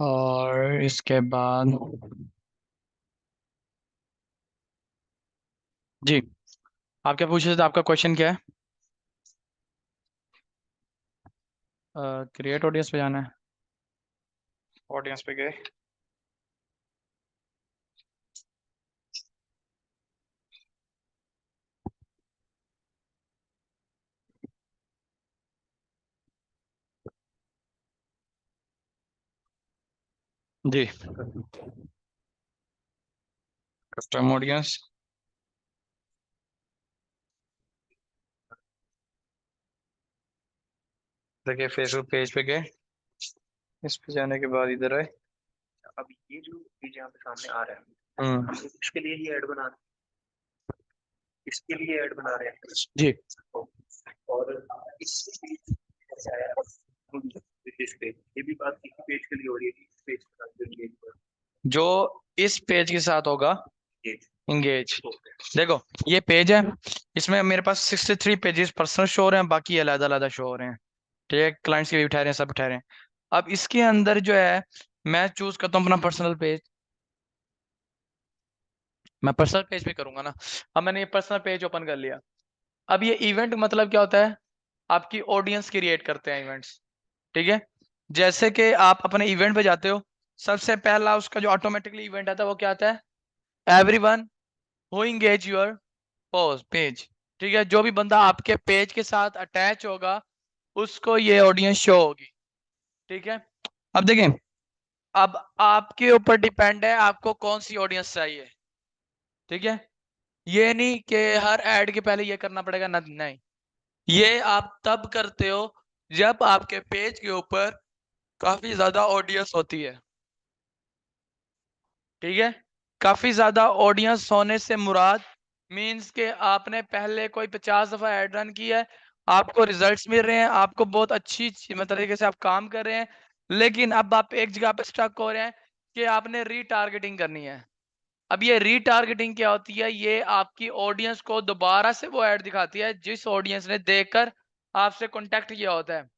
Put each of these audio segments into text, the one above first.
और इसके बाद जी, आप क्या पूछ रहे थे? आपका क्वेश्चन क्या है? क्रिएट ऑडियंस पे जाना है। ऑडियंस पे गए। जी, कस्टम ऑडियंस। देखिए, फेसबुक पेज पे गए। इस पे जाने के बाद इधर आए। अब ये जो पेज यहाँ पे सामने आ रहा है, हम्म। इसके लिए ही ऐड बना रहे हैं, इसके लिए ऐड बना रहे हैं। जी, और इससे इस पेज ये भी बात इसी पेज के लिए हो रही है कि इस पेज के साथ जो engage हुआ जो इस पेज के साथ होगा है, इंगेज। देखो, ये पेज है। इसमें मेरे पास 63 पेजेस पर्सनल शो हो रहे हैं, बाकी अलग अलग शो हो रहे हैं। ठीक है, क्लाइंट्स के भी उठा रहे हैं, सब उठा रहे हैं। अब इसके अंदर जो है, मैं चूज करता हूँ अपना पर्सनल पेज। मैं पर्सनल पेज पे करूंगा ना। अब मैंने ये पर्सनल पेज ओपन कर लिया। अब ये इवेंट मतलब क्या होता है? आपकी ऑडियंस क्रिएट करते हैं इवेंट्स। ठीक है, जैसे कि आप अपने इवेंट पे जाते हो, सबसे पहला उसका जो ऑटोमेटिकली इवेंट आता है वो क्या आता है? Everyone who engage your post page. ठीक है, जो भी बंदा आपके पेज के साथ अटैच होगा उसको ये ऑडियंस शो होगी। ठीक है, अब देखें, अब आपके ऊपर डिपेंड है आपको कौन सी ऑडियंस चाहिए। ठीक है, ये नहीं कि हर ऐड के पहले ये करना पड़ेगा ना, नहीं। ये आप तब करते हो जब आपके पेज के ऊपर काफी ज्यादा ऑडियंस होती है। ठीक है, काफी ज्यादा ऑडियंस होने से मुराद मींस के आपने पहले कोई 50 दफा ऐड रन किया है, आपको रिजल्ट्स मिल रहे हैं, आपको बहुत अच्छी मतलब तरीके से आप काम कर रहे हैं, लेकिन अब आप एक जगह पे स्टक हो रहे हैं कि आपने रीटारगेटिंग करनी है। अब ये रीटारगेटिंग क्या होती है? ये आपकी ऑडियंस को दोबारा से वो ऐड दिखाती है जिस ऑडियंस ने देखकर आपसे कांटेक्ट किया होता है।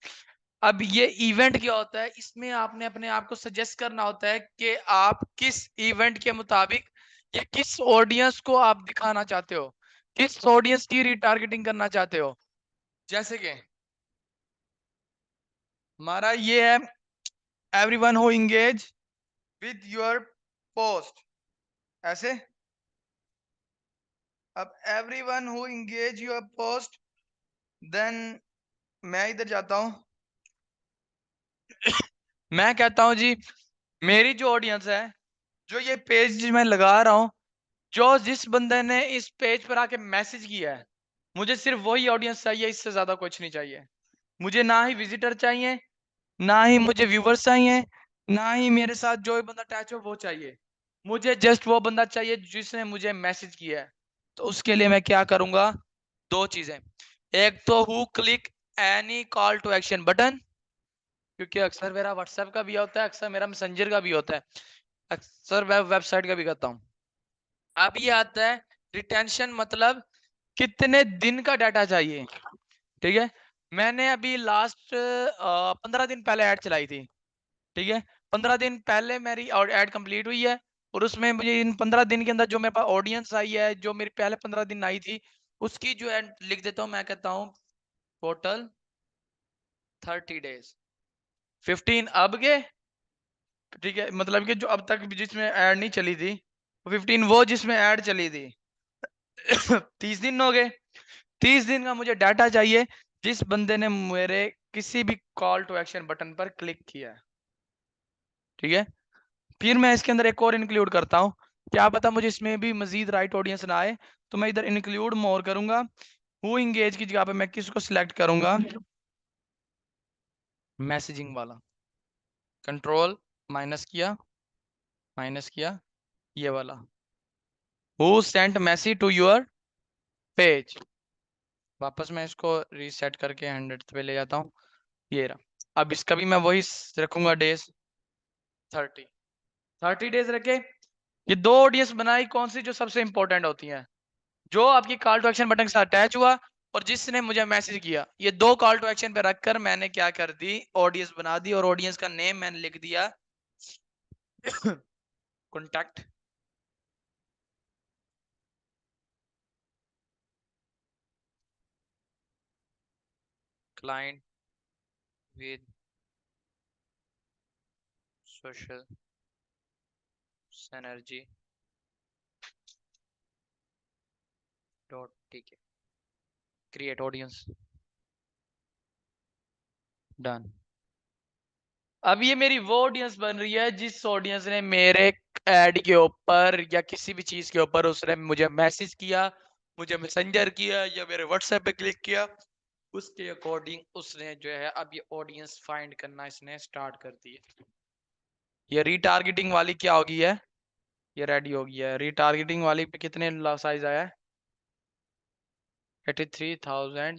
अब ये इवेंट क्या होता है? इसमें आपने अपने आप को सजेस्ट करना होता है कि आप किस इवेंट के मुताबिक या किस ऑडियंस को आप दिखाना चाहते हो, किस ऑडियंस की रीटारगेटिंग करना चाहते हो। जैसे कि हमारा ये है, everyone who engage with your post, ऐसे। अब everyone who engage your post, then मैं इधर जाता हूं। मैं कहता हूं जी, मेरी जो ऑडियंस है, जो ये पेज मैं लगा रहा हूं, जो जिस बंदे ने इस पेज पर आके मैसेज किया है, मुझे सिर्फ वही ऑडियंस चाहिए, इससे ज्यादा कुछ नहीं चाहिए। मुझे ना ही विजिटर चाहिए, ना ही मुझे व्यूवर्स चाहिए, ना ही मेरे साथ जो भी बंदा अटैच हो वो चाहिए। मुझे जस्ट वो बंदा चाहिए जिसने मुझे मैसेज किया है। तो उसके लिए मैं क्या करूंगा? दो चीजें। एक तो who click any call to action button, क्योंकि अक्सर मेरा व्हाट्सएप का भी होता है, अक्सर मेरा मैसेंजर का भी होता है, अक्सर वेबसाइट का भी करता हूँ। अब ये आता है रिटेंशन, मतलब कितने दिन का डाटा चाहिए। ठीक है, मैंने अभी लास्ट 15 दिन पहले ऐड चलाई थी। ठीक है, 15 दिन पहले मेरी ऐड कंप्लीट हुई है, और उसमें मुझे इन 15 दिन के अंदर जो मेरे पास ऑडियंस आई है, जो मेरी पहले 15 दिन आई थी, उसकी जो है लिख देता हूँ। मैं कहता हूँ टोटल 30 डेज, 15 अब के। ठीक है, मतलब कि जो अब तक जिसमें ऐड नहीं चली थी, 15 वो जिसमें ऐड चली थी। 30 दिन हो गए। 30 दिन का मुझे डाटा चाहिए जिस बंदे ने मेरे किसी भी कॉल टू एक्शन बटन पर क्लिक किया है। ठीक है, फिर मैं इसके अंदर एक और इंक्लूड करता हूँ, क्या पता मुझे इसमें भी मजीद राइट ऑडियंस ना आए, तो मैं इधर इंक्लूड मोर करूंगा। हु इंगेज की जगह पे मैं किसको सिलेक्ट करूंगा? मैसेजिंग वाला। कंट्रोल माइनस किया ये वाला, who sent message to your page. वापस मैं इसको रीसेट करके 100 पे ले जाता हूँ। ये रहा। अब इसका भी मैं वही रखूंगा डेज 30। 30 डेज रखे। ये दो ऑडियंस बनाई, कौन सी? जो सबसे इंपॉर्टेंट होती हैं, जो आपकी कॉल टू एक्शन बटन के साथ अटैच हुआ और जिसने मुझे मैसेज किया। ये दो कॉल टू एक्शन पे रखकर मैंने क्या कर दी? ऑडियंस बना दी, और ऑडियंस का नेम मैंने लिख दिया contact client with social synergy dot ठीक है, क्रिएट ऑडियंस, डन। अब ये मेरी वो ऑडियंस बन रही है जिस ऑडियंस ने मेरे ऐड के ऊपर या किसी भी चीज के ऊपर उसने मुझे मैसेज किया, मुझे मैसेंजर किया या मेरे व्हाट्सएप पे क्लिक किया, उसके अकॉर्डिंग उसने जो है अब ये ऑडियंस फाइंड करना इसने स्टार्ट कर दी है। ये रीटारगेटिंग वाली क्या होगी है, ये रेडी हो गया है। रीटारगेटिंग वाली पे कितने साइज आया है, 83,000,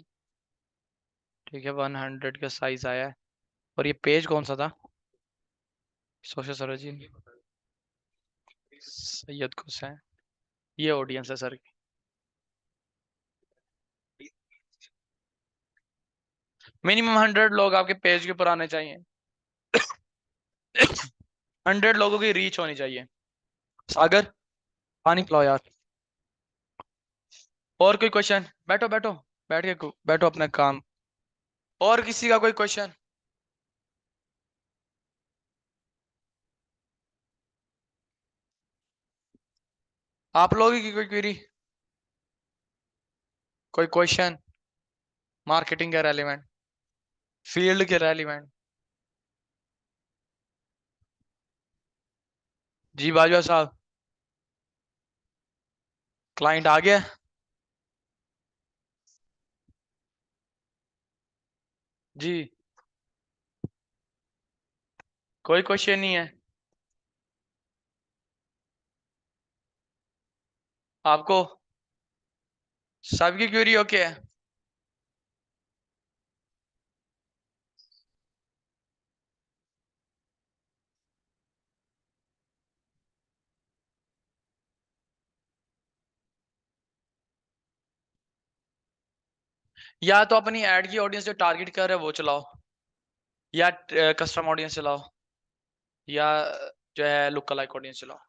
ठीक है, 100 का साइज आया है। और ये पेज कौन सा था, सोशल सर्जी, सैयद हुसैन, ये ऑडियंस है सर। मिनिमम 100 लोग आपके पेज के ऊपर आने चाहिए, 100 लोगों की रीच होनी चाहिए। सागर पानी पिलाओ यार। और कोई क्वेश्चन, बैठो बैठो, बैठ के बैठो अपना काम। और किसी का कोई क्वेश्चन, आप लोगों की कोई क्वेरी, कोई क्वेश्चन, मार्केटिंग के रेलिवेंट, फील्ड के रेलिवेंट। जी बाजवा साहब, क्लाइंट आ गया, जी कोई क्वेश्चन नहीं है आपको, सबकी क्वेरी ओके है। या तो अपनी ऐड की ऑडियंस जो टारगेट कर रहे है वो चलाओ, या कस्टम ऑडियंस चलाओ, या जो है लुक अलाइक ऑडियंस चलाओ।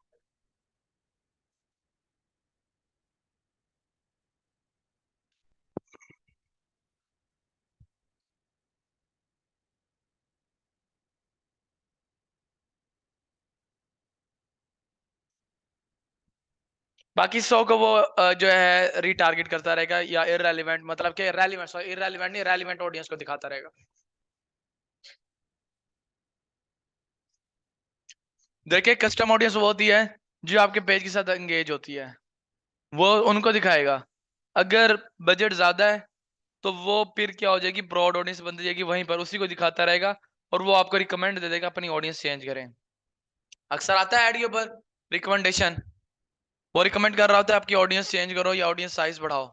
बाकी 100 को वो जो है रीटारगेट करता रहेगा, या इररेलेवेंट, मतलब कि रेलिवेंट, सॉरी इररेलेवेंट नहीं, रेलिवेंट ऑडियंस को दिखाता रहेगा। देखिए कस्टम ऑडियंस वो होती है जो आपके पेज के साथ एंगेज होती है, वो उनको दिखाएगा। अगर बजट ज्यादा है तो वो फिर क्या हो जाएगी, ब्रॉड ऑडियंस बन जाएगी, वहीं पर उसी को दिखाता रहेगा, और वो आपको रिकमेंड दे देगा अपनी ऑडियंस चेंज करें। अक्सर आता है ऐड के ऊपर रिकमेंडेशन, वो रिकमेंड कर रहा होता है आपकी ऑडियंस चेंज करो या ऑडियंस साइज बढ़ाओ।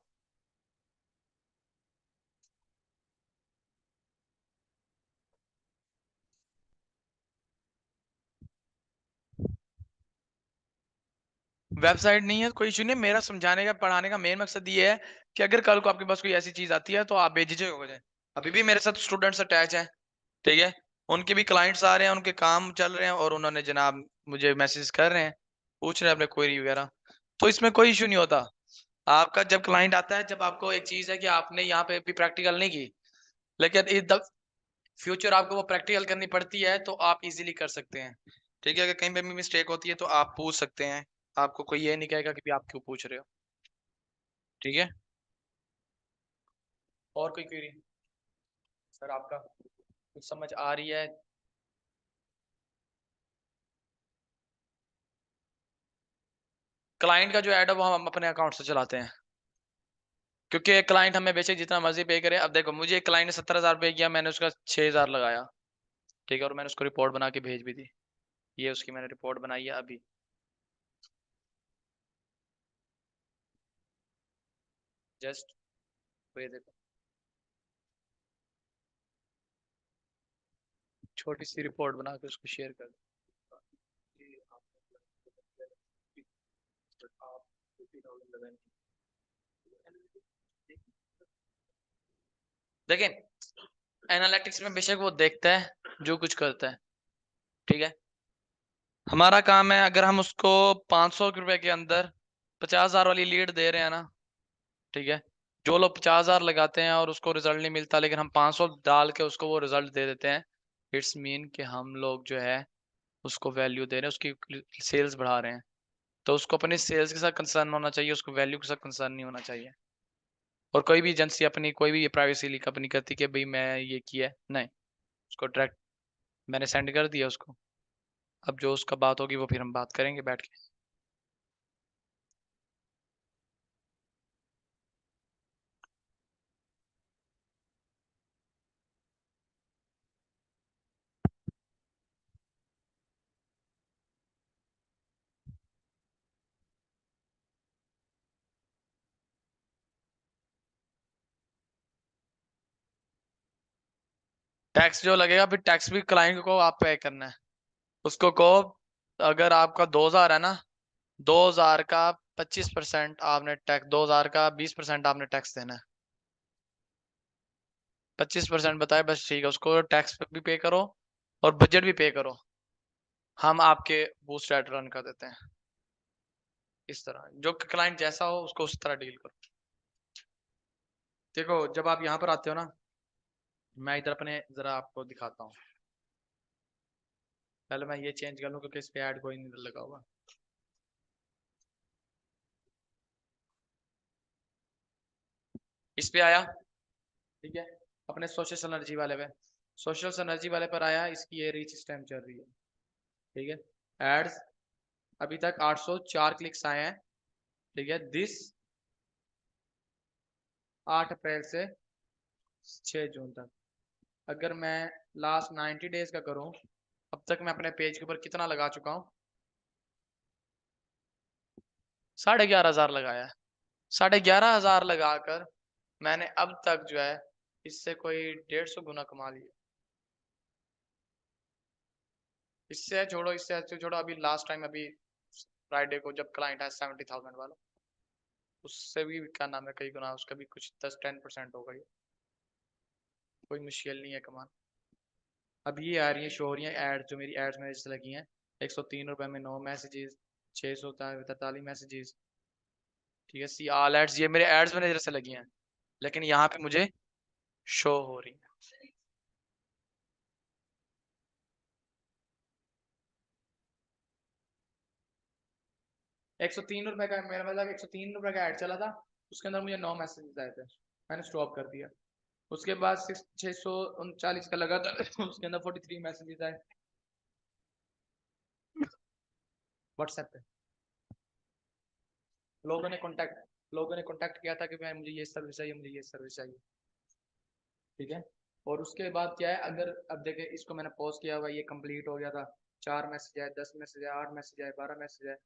वेबसाइट नहीं है कोई इशू नहीं, मेरा समझाने का पढ़ाने का मेन मकसद ये है कि अगर कल को आपके पास कोई ऐसी चीज आती है तो आप बेझिझक हो जाए। अभी भी मेरे साथ स्टूडेंट्स अटैच हैं, ठीक है, उनके भी क्लाइंट्स आ रहे हैं, उनके काम चल रहे हैं, और उन्होंने जनाब मुझे मैसेज कर रहे हैं, पूछ रहे हैं अपने क्वेरी वगैरह, तो इसमें कोई इशू नहीं होता। आपका जब क्लाइंट आता है, जब आपको एक चीज है कि आपने यहाँ पे भी प्रैक्टिकल नहीं की, लेकिन इन द फ्यूचर आपको वो प्रैक्टिकल करनी पड़ती है, तो आप इजीली कर सकते हैं। ठीक है, अगर कहीं पे भी मिस्टेक होती है तो आप पूछ सकते हैं, आपको कोई ये नहीं कहेगा कि भी आप क्यों पूछ रहे हो। ठीक है, और कोई क्वेरी सर आपका, कुछ समझ आ रही है? क्लाइंट का जो ऐड है वो हम अपने अकाउंट से चलाते हैं, क्योंकि क्लाइंट हमें बेशक जितना मर्जी पे करे। अब देखो मुझे एक क्लाइंट ने 70,000 पे किया, मैंने उसका 6,000 लगाया, ठीक है, और मैंने उसको रिपोर्ट बना के भेज भी दी। ये उसकी मैंने रिपोर्ट बनाई है अभी, जस्ट ये देखो, छोटी सी रिपोर्ट बना के उसको शेयर कर देखें। एनालिटिक्स में बेशक वो देखता है जो कुछ करता है, ठीक है, हमारा काम है, अगर हम उसको 500 रुपए के अंदर 50,000 वाली लीड दे रहे हैं ना, ठीक है, जो लोग 50,000 लगाते हैं और उसको रिजल्ट नहीं मिलता, लेकिन हम 500 डाल के उसको वो रिजल्ट दे देते हैं, इट्स मीन कि हम लोग जो है उसको वैल्यू दे रहे हैं, उसकी सेल्स बढ़ा रहे हैं। तो उसको अपनी सेल्स के साथ कंसर्न होना चाहिए, उसको वैल्यू के साथ कंसर्न नहीं होना चाहिए। और कोई भी एजेंसी अपनी कोई भी प्राइवेसी लीक अपनी करती कि भाई मैं ये किया है, नहीं, उसको डायरेक्ट मैंने सेंड कर दिया उसको। अब जो उसका बात होगी वो फिर हम बात करेंगे बैठ के। टैक्स जो लगेगा फिर टैक्स भी क्लाइंट को आप पे करना है। उसको कहो, अगर आपका 2,000 है ना, 2,000 का 25% आपने टैक्स, 2,000 का 20% आपने टैक्स देना है। 25% बताए बस, ठीक है, उसको टैक्स भी पे करो और बजट भी पे करो। हम आपके बूस्ट ऐड रन कर देते हैं। इस तरह जो क्लाइंट जैसा हो उसको उस तरह डील करो। देखो जब आप यहाँ पर आते हो ना, मैं इधर अपने जरा आपको दिखाता हूँ। पहले मैं ये चेंज कर लूँ क्योंकि इस पे ऐड कोई नहीं लगा हुआ। इस पे आया, ठीक है, अपने सोशल सिनर्जी वाले पे, सोशल सिनर्जी वाले पर आया, इसकी ये रीच इस टाइम चल रही है, ठीक है। एड्स अभी तक 804 क्लिक्स आए हैं, ठीक है, दिस 8 अप्रैल से 6 जून तक। अगर मैं लास्ट 90 डेज का करूं, अब तक मैं अपने पेज के ऊपर कितना लगा चुका हूं? 11,500 लगाया है। 11,500 लगाकर मैंने अब तक जो है इससे कोई 150 गुना कमा लिया। इससे छोड़ो, इससे अच्छे छोड़ो, अभी लास्ट टाइम अभी फ्राइडे को जब क्लाइंट है 70,000 वाला, उससे भी क्या नाम है कई गुना, उसका भी कुछ 10-10% होगा ये, कोई मुश्किल नहीं है कमाना। अब ये आ रही है, शो हो रही है एड, जो मेरी एड्स मेरे से लगी हैं, 103 रुपए में 9 मैसेजेस, 643 मैसेजेस, ठीक है, सी ऑल एड्स, ये मेरे एड्स मैनेजर से लगी हैं, लेकिन यहाँ पे मुझे शो हो रही है। 103 रुपए का मेरा मतलब 103 रुपए का ऐड चला था, उसके अंदर मुझे 9 मैसेजेस आए थे, मैंने स्टॉप कर दिया। उसके बाद 639 का लगा था उसके अंदर 43 मैसेजेस आए व्हाट्सएप पे। लोगों ने कांटेक्ट किया था कि मैं मुझे ये सर्विस चाहिए, मुझे ये सर्विस चाहिए, ठीक है। और उसके बाद क्या है, अगर अब देखे इसको मैंने पोस्ट किया हुआ, ये कंप्लीट हो गया था, 4 मैसेज आए, 10 मैसेज आए, 8 मैसेज आए, 12 मैसेज आए,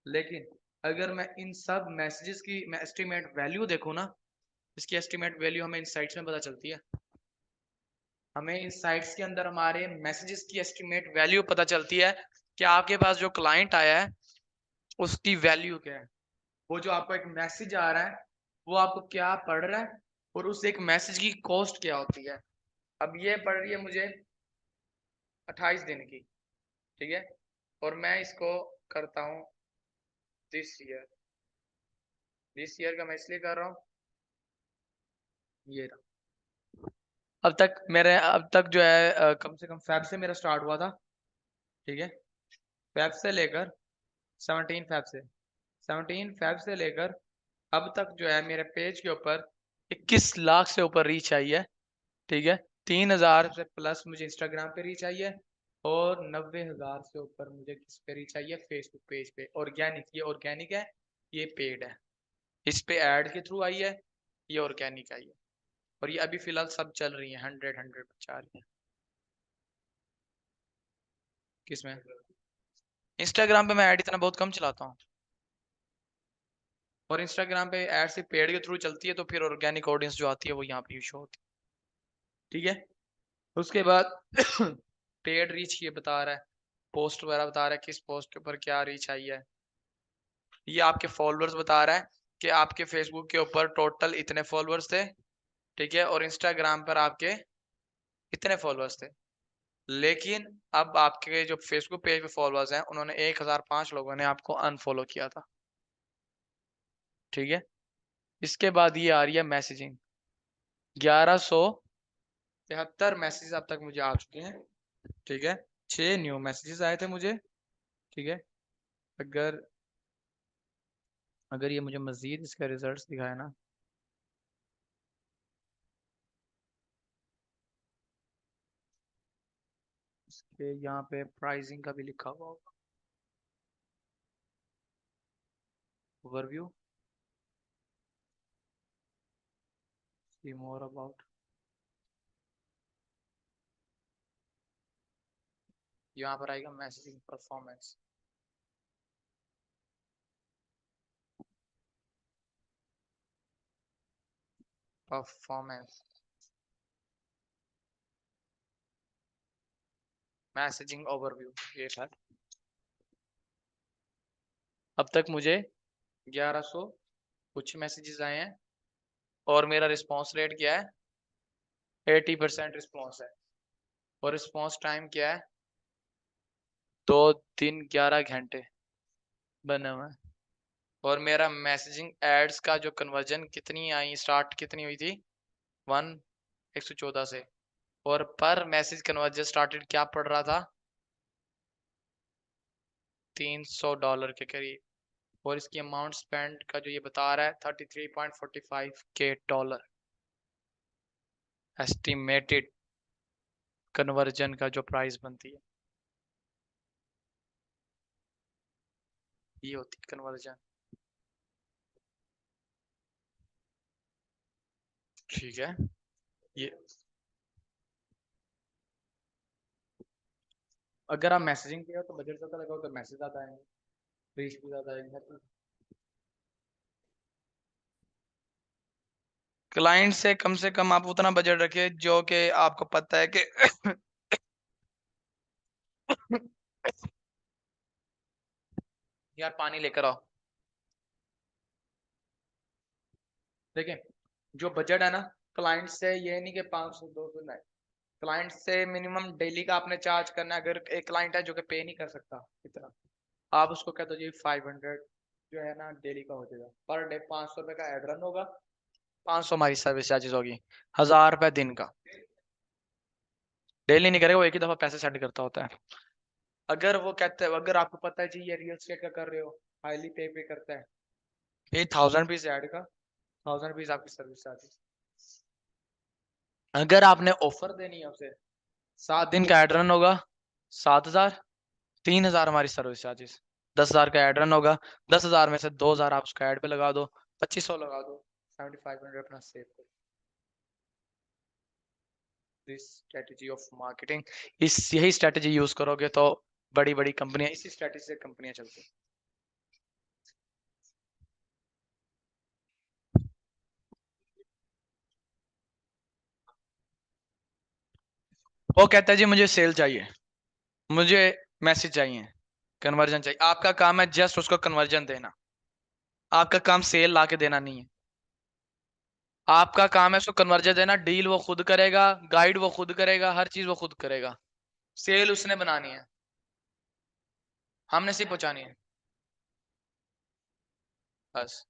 लेकिन अगर मैं इन सब मैसेजेस की मैं एस्टिमेट वैल्यू देखूँ ना, इसकी एस्टिमेट वैल्यू हमें इनसाइट्स में पता चलती है। हमें इनसाइट्स के अंदर हमारे मैसेजेस की एस्टिमेट वैल्यू पता चलती है कि आपके पास जो क्लाइंट आया है उसकी वैल्यू क्या है। वो जो आपको एक मैसेज आ रहा है वो आपको क्या पड़ रहा है, और उस एक मैसेज की कॉस्ट क्या होती है। अब ये पड़ रही है मुझे 28 दिन की, ठीक है, और मैं इसको करता हूँ दिस ईयर। दिस ईयर का मैं इसलिए कर रहा हूँ, ये रहा। अब तक जो है कम से कम फेब से मेरा स्टार्ट हुआ था, ठीक है, फेब से लेकर 17 फेब से लेकर अब तक जो है मेरे पेज के ऊपर 21 लाख से ऊपर रीच आई है, ठीक है। 3,000 से प्लस मुझे इंस्टाग्राम पे रीच आई है, और 90,000 से ऊपर मुझे किस पे रीच आई है, फेसबुक पेज पे। ऑर्गेनिक, ये ऑर्गेनिक है, ये पेड है, इस पे ऐड के थ्रू आई है, ये ऑर्गेनिक आई है। और ये अभी फिलहाल सब चल रही है, 100 बचा रही है। किसमें? इंस्टाग्राम पे मैं ऐड इतना बहुत कम चलाता हूँ, और इंस्टाग्राम पे ऐड सिर्फ पेड के थ्रू चलती है, तो फिर ऑर्गेनिक ऑडियंस जो आती है वो यहाँ पे शो होती है, ठीक है। उसके बाद पेड रीच ये बता रहा है, पोस्ट वगैरह बता रहा है किस पोस्ट के ऊपर क्या रीच आई है। ये आपके फॉलोअर्स बता रहा है कि आपके फेसबुक के ऊपर टोटल इतने फॉलोअर्स थे, ठीक है, और इंस्टाग्राम पर आपके इतने फॉलोअर्स थे। लेकिन अब आपके जो फेसबुक पेज पे फॉलोअर्स हैं उन्होंने 1005 लोगों ने आपको अनफॉलो किया था। ठीक है, इसके बाद ये आ रही है मैसेजिंग। 1173 मैसेज अब तक मुझे आ चुके हैं। ठीक है, 6 न्यू मैसेजेस आए थे मुझे। ठीक है, अगर अगर ये मुझे मजीद इसका रिजल्ट्स दिखाए ना, इसके यहाँ पे प्राइसिंग का भी लिखा हुआ होगा, ओवरव्यू, सी मोर अबाउट, यहाँ पर आएगा messaging performance. Performance messaging overview, ये था। अब तक मुझे 1100 कुछ मैसेजेस आए हैं और मेरा रिस्पांस रेट क्या है, 80% रिस्पांस है। और रिस्पांस टाइम क्या है, 2 दिन 11 घंटे बना हुआ है। और मेरा मैसेजिंग एड्स का जो कन्वर्जन कितनी आई, स्टार्ट कितनी हुई थी, 114 से। और पर मैसेज कन्वर्जन स्टार्टेड क्या पड़ रहा था, $300 के करीब। और इसकी अमाउंट स्पेंड का जो ये बता रहा है, $33.45 एस्टिमेटेड कन्वर्जन का जो प्राइस बनती है, ये होती है कन्वर्जन। ठीक है, ये अगर आप मैसेजिंग पे हो तो बजट ज्यादा लगाओ तो मैसेज ज्यादा आएंगे, रीच भी ज्यादा आएंगे। क्लाइंट से कम आप उतना बजट रखिए जो कि आपको पता है कि यार पानी लेकर आओ। देखिए, जो बजट है ना, क्लाइंट से ये नहीं कि 500 200 नहीं, क्लाइंट से मिनिमम डेली का आपने चार्ज करना है। अगर एक क्लाइंट है जो कि पे नहीं कर सकता इतना, आप उसको कह दो जी 500 जो है ना डेली का हो जाएगा, पर डे 500 रुपये का एड रन होगा, 500 हमारी सर्विस चार्जेस होगी, 1000 रुपये दिन का। डेली नहीं करेगा वो, एक ही दफा पैसे सेंड करता होता है। अगर वो कहते हैं, अगर आपको पता है जी ये रियल स्टेट का कर रहे हो, हाईली पे करता है, ये 1000 रुपीज ऐड का, 1000 रुपीज आपकी सर्विस चार्जेस। अगर आपने ऑफर देनी है उसे, 7 दिन का एड रन होगा, 7000, 3000 हमारी सर्विस चार्जेस, 10,000 का एड रन होगा, 10,000 में से 2,000 आप उसका एड पे लगा दो, 2500 लगा दो, 7500 अपना सेव करो। दिस स्ट्रेटेजी ऑफ मार्केटिंग, इस यही स्ट्रेटेजी यूज करोगे तो बड़ी बड़ी कंपनियां, इसी स्ट्रेटेजी से कंपनियां चलती हैं। वो कहता है जी मुझे सेल चाहिए, मुझे मैसेज चाहिए, कन्वर्जन चाहिए। आपका काम है जस्ट उसको कन्वर्जन देना, आपका काम सेल ला के देना नहीं है। आपका काम है उसको कन्वर्जन देना, डील वो खुद करेगा, गाइड वो खुद करेगा, हर चीज वो खुद करेगा। सेल उसने बनानी है, हमने सिर्फ पहुंचानी है बस।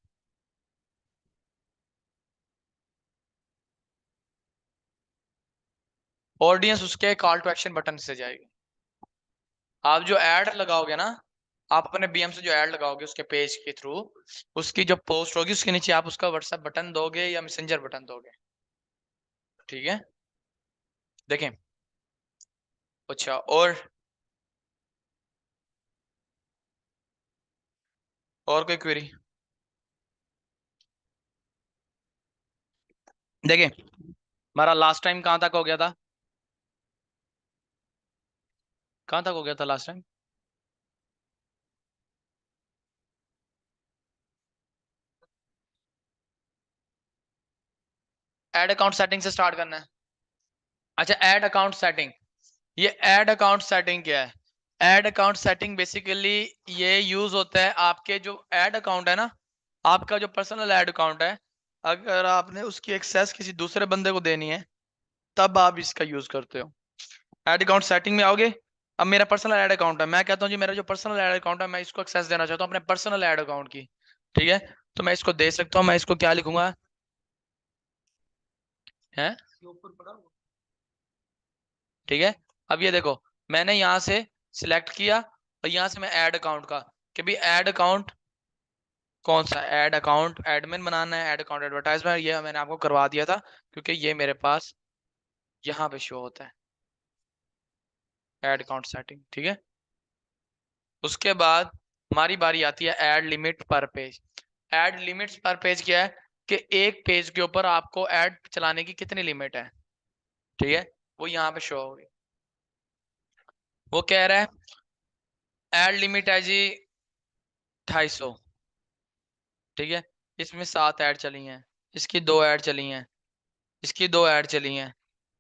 ऑडियंस उसके कॉल टू एक्शन बटन से जाएगी। आप जो ऐड लगाओगे ना, आप अपने बीएम से जो ऐड लगाओगे उसके पेज के थ्रू, उसकी जो पोस्ट होगी उसके नीचे आप उसका व्हाट्सएप बटन दोगे या मैसेंजर बटन दोगे। ठीक है, देखें। अच्छा, और कोई क्वेरी? देखें, हमारा लास्ट टाइम कहाँ तक हो गया था, कहाँ तक हो गया था last time? Add account setting से स्टार्ट करना है। अच्छा, ऐड अकाउंट सेटिंग, ये ऐड अकाउंट सेटिंग क्या है? ऐड अकाउंट सेटिंग बेसिकली ये यूज होता है आपके जो ऐड अकाउंट है ना, आपका जो पर्सनल ऐड अकाउंट है, अगर आपने उसकी एक्सेस किसी दूसरे बंदे को देनी है तब आप इसका यूज करते हो। ऐड अकाउंट सेटिंग में आओगे। अब मेरा पर्सनल ऐड अकाउंट है, मैं कहता हूँ जी मेरा जो पर्सनल ऐड अकाउंट है मैं इसको एक्सेस देना चाहता हूँ अपने पर्सनल ऐड अकाउंट की। ठीक है, तो मैं इसको दे सकता हूँ। मैं इसको क्या लिखूंगा है, ठीक है। अब ये देखो, मैंने यहाँ से सिलेक्ट किया और यहाँ से मैं ऐड अकाउंट का, कि भी ऐड अकाउंट कौन सा, ऐड अकाउंट एडमिन बनाना है, ऐड अकाउंट एडवर्टाइजमेंट, ये मैंने आपको करवा दिया था क्योंकि ये मेरे पास यहाँ पे शो होता है ऐड अकाउंट सेटिंग। ठीक है, उसके बाद हमारी बारी आती है ऐड लिमिट पर पेज। ऐड लिमिट्स पर पेज क्या है, कि एक पेज के ऊपर आपको ऐड चलाने की कितनी लिमिट है। ठीक है, वो यहाँ पे शो होगी। वो कह रहा है ऐड लिमिट है जी 250। ठीक है, इसमें 7 ऐड चली हैं, इसकी 2 ऐड चली हैं, इसकी 2 ऐड चली हैं,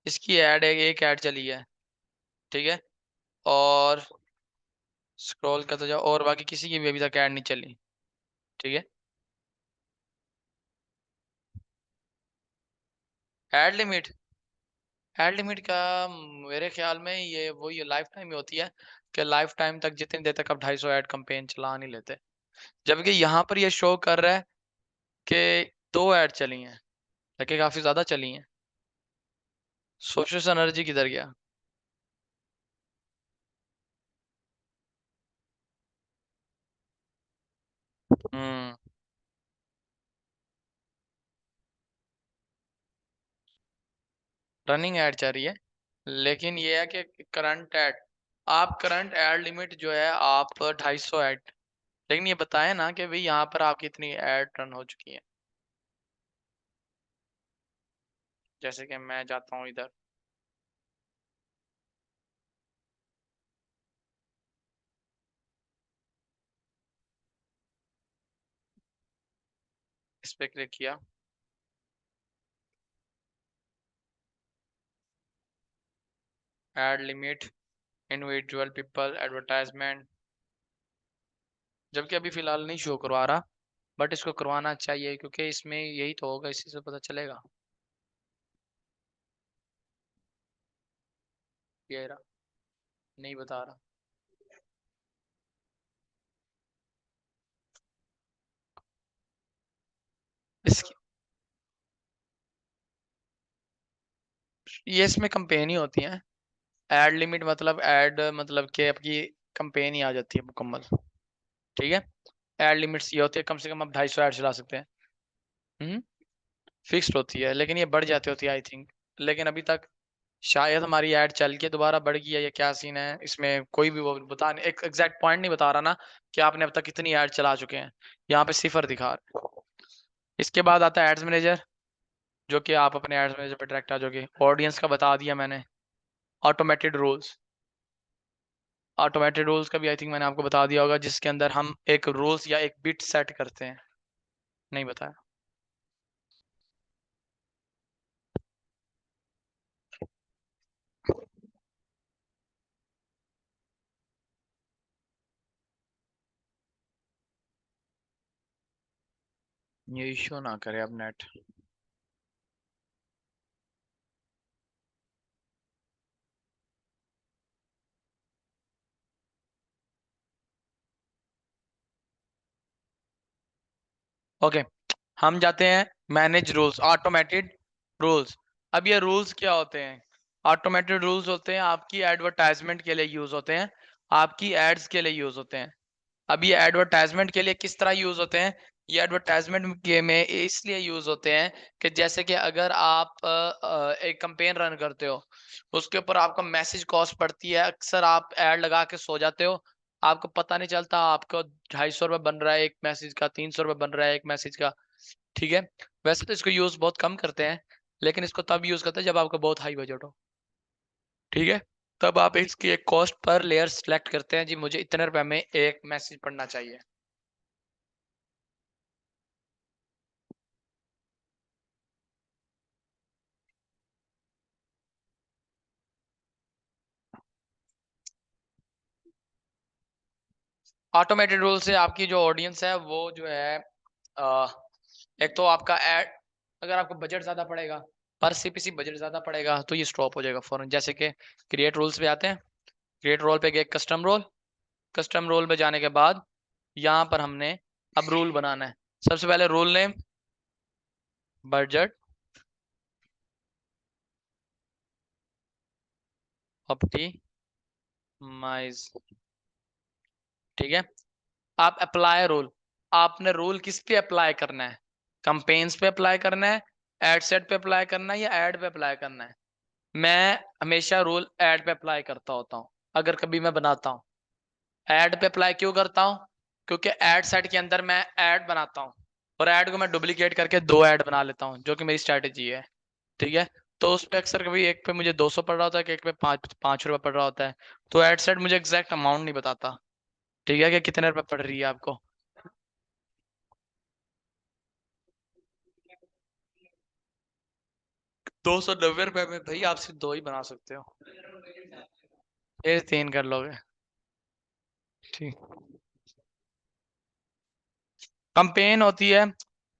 इसकी ऐड एक ऐड चली है। ठीक है, और स्क्रॉल करते जाओ और बाकी किसी की भी अभी तक ऐड नहीं चली। ठीक है, ऐड लिमिट, ऐड लिमिट का मेरे ख्याल में ये वही लाइफ टाइम ही होती है, कि लाइफ टाइम तक जितनी देर तक आप 250 ऐड कैंपेन चला नहीं लेते। जबकि यहाँ पर ये शो कर रहा है कि 2 ऐड चली हैं, लेकिन काफी ज्यादा चली हैं। सोशल एनर्जी किधर गया। हम्म, रनिंग ऐड चल रही है, लेकिन ये है कि करंट ऐड, आप करंट ऐड लिमिट जो है आप 250 ऐड, लेकिन ये बताएं ना कि भाई यहाँ पर आपकी इतनी ऐड रन हो चुकी है। जैसे कि मैं जाता हूँ इधर, इस पे क्लिक किया, add limit, individual people advertisement, जबकि अभी फिलहाल नहीं शो करवा रहा, बट इसको करवाना चाहिए क्योंकि इसमें यही तो होगा, इसी से पता चलेगा। ये रहा, नहीं बता रहा। इसकी, ये इसमें कंपेन ही होती है। ऐड लिमिट मतलब ऐड मतलब कि आपकी कंपेन ही आ जाती है मुकम्मल। ठीक है, ऐड लिमिट्स ये होती है कम से कम आप 250 ऐड चला सकते हैं। हम्म, फिक्स्ड होती है, लेकिन ये बढ़ जाती होती है आई थिंक। लेकिन अभी तक शायद हमारी ऐड चल के दोबारा बढ़ गई है या क्या सीन है, इसमें कोई भी वो बता नहीं, एक एग्जैक्ट पॉइंट नहीं बता रहा ना कि आपने अब तक कितनी ऐड चला चुके हैं। यहाँ पे सिफर दिखा रहा है। इसके बाद आता है एड्स मैनेजर, जो कि आप अपने एड्स मैनेजर पे डायरेक्ट आ जाओगे। ऑडियंस का बता दिया मैंने। ऑटोमेटेड रूल्स, ऑटोमेटेड रूल्स का भी आई थिंक मैंने आपको बता दिया होगा, जिसके अंदर हम एक रूल्स या एक बिट सेट करते हैं। नहीं बताया। ये इश्यू ना करे अब नेट। ओके, हम जाते हैं मैनेज रूल्स, ऑटोमेटेड रूल्स। अब ये रूल्स क्या होते हैं, ऑटोमेटेड रूल्स होते हैं आपकी एडवर्टाइजमेंट के लिए यूज होते हैं, आपकी एड्स के लिए यूज होते हैं। अब ये एडवर्टाइजमेंट के लिए किस तरह यूज होते हैं, ये एडवर्टाइजमेंट के में इसलिए यूज होते हैं कि जैसे कि अगर आप एक कंपेन रन करते हो, उसके ऊपर आपको मैसेज कॉस्ट पड़ती है, अक्सर आप ऐड लगा के सो जाते हो, आपको पता नहीं चलता आपको 250 रुपये बन रहा है एक मैसेज का, 300 रुपये बन रहा है एक मैसेज का। ठीक है, वैसे तो इसको यूज बहुत कम करते हैं, लेकिन इसको तब यूज करते हैं जब आपका बहुत हाई बजट हो। ठीक है, तब आप इसकी एक कॉस्ट पर लेयर सेलेक्ट करते हैं, जी मुझे इतने रुपए में एक मैसेज पढ़ना चाहिए। ऑटोमेटेड रूल से आपकी जो ऑडियंस है वो जो है, एक तो आपका एड, अगर आपको बजट ज़्यादा पड़ेगा पर सीपीसी बजट ज्यादा पड़ेगा तो ये स्टॉप हो जाएगा फौरन। जैसे कि क्रिएट रोल्स पे आते हैं, क्रिएट रोल पे गए, कस्टम रोल, कस्टम रोल पे जाने के बाद यहाँ पर हमने अब रूल बनाना है। सबसे पहले रूल नेम, बजट, ऑप्टिमाइज, ठीक है। आप अप्लाई रूल, आपने रूल किस पे अप्लाई करना है, कंपेन्स पे अप्लाई करना है, एड सेट पे अप्लाई करना है या एड पे अप्लाई करना है। मैं हमेशा रूल एड पे अप्लाई करता होता हूँ अगर कभी मैं बनाता हूँ। ऐड पे अप्लाई क्यों करता हूँ, क्योंकि ऐड सेट के अंदर मैं ऐड बनाता हूँ और ऐड को मैं डुप्लीकेट करके दो ऐड बना लेता हूँ, जो कि मेरी स्ट्रैटेजी है, ठीक है। तो उस पे अक्सर कभी एक पे मुझे 200 पड़ रहा होता है कि एक पे 5 रुपये पड़ रहा होता है। तो ऐड सेट मुझे एग्जैक्ट अमाउंट नहीं बताता, ठीक है, कि कितने रुपए पड़ रही है आपको। 290 रुपये में भाई आप सिर्फ दो ही बना सकते हो, फिर तीन कर लोगे, ठीक। कंपेन होती है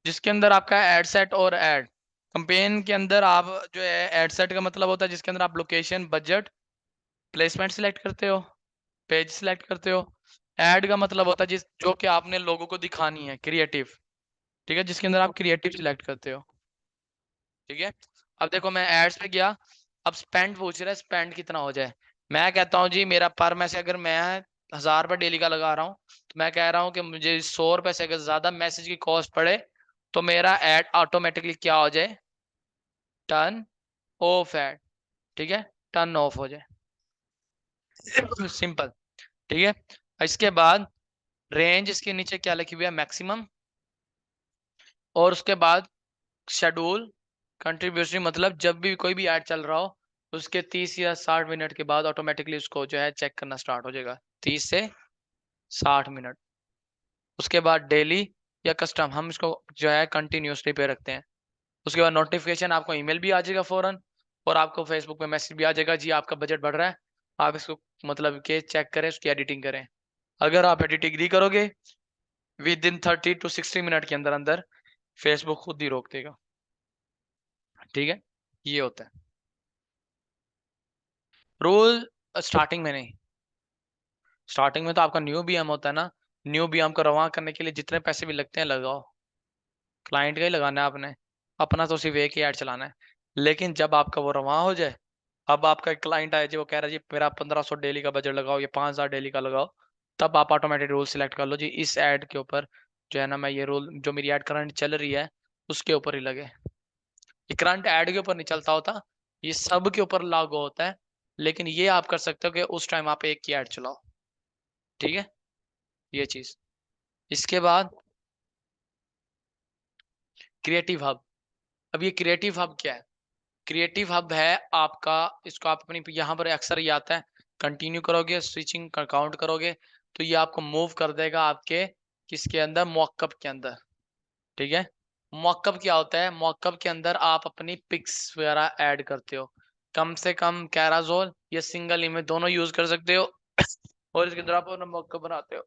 जिसके अंदर आपका एड सेट और ऐड, कंपेन के अंदर आप जो है एड सेट का मतलब होता है जिसके अंदर आप लोकेशन, बजट, प्लेसमेंट सिलेक्ट करते हो, पेज सिलेक्ट करते हो। ऐड का मतलब होता है जिस जो कि आपने लोगों को दिखानी है, क्रिएटिव, ठीक है, जिसके अंदर आप क्रिएटिव सिलेक्ट करते हो, ठीक है। अब देखो मैं एड्स पे गया, अब स्पेंड पूछ रहा है स्पेंड कितना हो जाए। मैं कहता हूँ जी मेरा पर में से अगर मैं 1000 रुपये डेली का लगा रहा हूँ तो मैं कह रहा हूँ कि मुझे 100 रुपये से अगर ज्यादा मैसेज की कॉस्ट पड़े तो मेरा ऐड ऑटोमेटिकली क्या हो जाए, टर्न ऑफ ऐड, ठीक है, टर्न ऑफ हो जाए, सिंपल, ठीक है। इसके बाद रेंज इसके नीचे क्या लिखी हुई है, मैक्सिमम, और उसके बाद शेड्यूल कंट्रीब्यूशन, मतलब जब भी कोई भी ऐड चल रहा हो उसके 30 या 60 मिनट के बाद ऑटोमेटिकली उसको जो है चेक करना स्टार्ट हो जाएगा, 30 से 60 मिनट। उसके बाद डेली या कस्टम हम इसको जो है कंटिन्यूसली पे रखते हैं। उसके बाद नोटिफिकेशन आपको ईमेल भी आ जाएगा फौरन, और आपको फेसबुक पे मैसेज भी आ जाएगा जी आपका बजट बढ़ रहा है, आप इसको मतलब के चेक करें, उसकी एडिटिंग करें। अगर आप एडिटिंग नहीं करोगे विद इन 30 to 60 मिनट के अंदर अंदर फेसबुक खुद ही रोक देगा, ठीक है। ये होता है रोल। स्टार्टिंग में नहीं, स्टार्टिंग में तो आपका न्यू बीएम होता है ना, न्यू बीएम को रवाना करने के लिए जितने पैसे भी लगते हैं लगाओ, क्लाइंट का ही लगाना है आपने, अपना तो सिर्फ एक ही ऐड चलाना है। लेकिन जब आपका वो रवाना हो जाए, अब आपका एक क्लाइंट आए जी वो कह रहा है जी मेरा 1500 डेली का बजट लगाओ या 5000 डेली का लगाओ, तब आप ऑटोमेटिक रूल सिलेक्ट कर लो जी इस ऐड के ऊपर जो है ना, मैं ये रूल जो मेरी ऐड करंट चल रही है उसके ऊपर ही लगे। ये करंट ऐड के ऊपर नहीं चलता होता, ये सब के ऊपर लागू होता है। लेकिन ये आप कर सकते हो कि उस टाइम आप एक ही ऐड चलाओ, ठीक है, ये चीज। इसके बाद क्रिएटिव हब। अब ये क्रिएटिव हब क्या है, क्रिएटिव हब है आपका, इसको आप अपनी यहाँ पर अक्सर ये आता है, कंटिन्यू करोगे स्विचिंग काउंट करोगे तो ये आपको मूव कर देगा आपके किसके अंदर, मॉकअप के अंदर, ठीक है। मॉकअप क्या होता है, मॉकअप के अंदर आप अपनी पिक्स वगैरह ऐड करते हो, कम से कम कैराजोल या सिंगल इमेज दोनों यूज कर सकते हो और इसके अंदर आप अपना मॉकअप बनाते हो,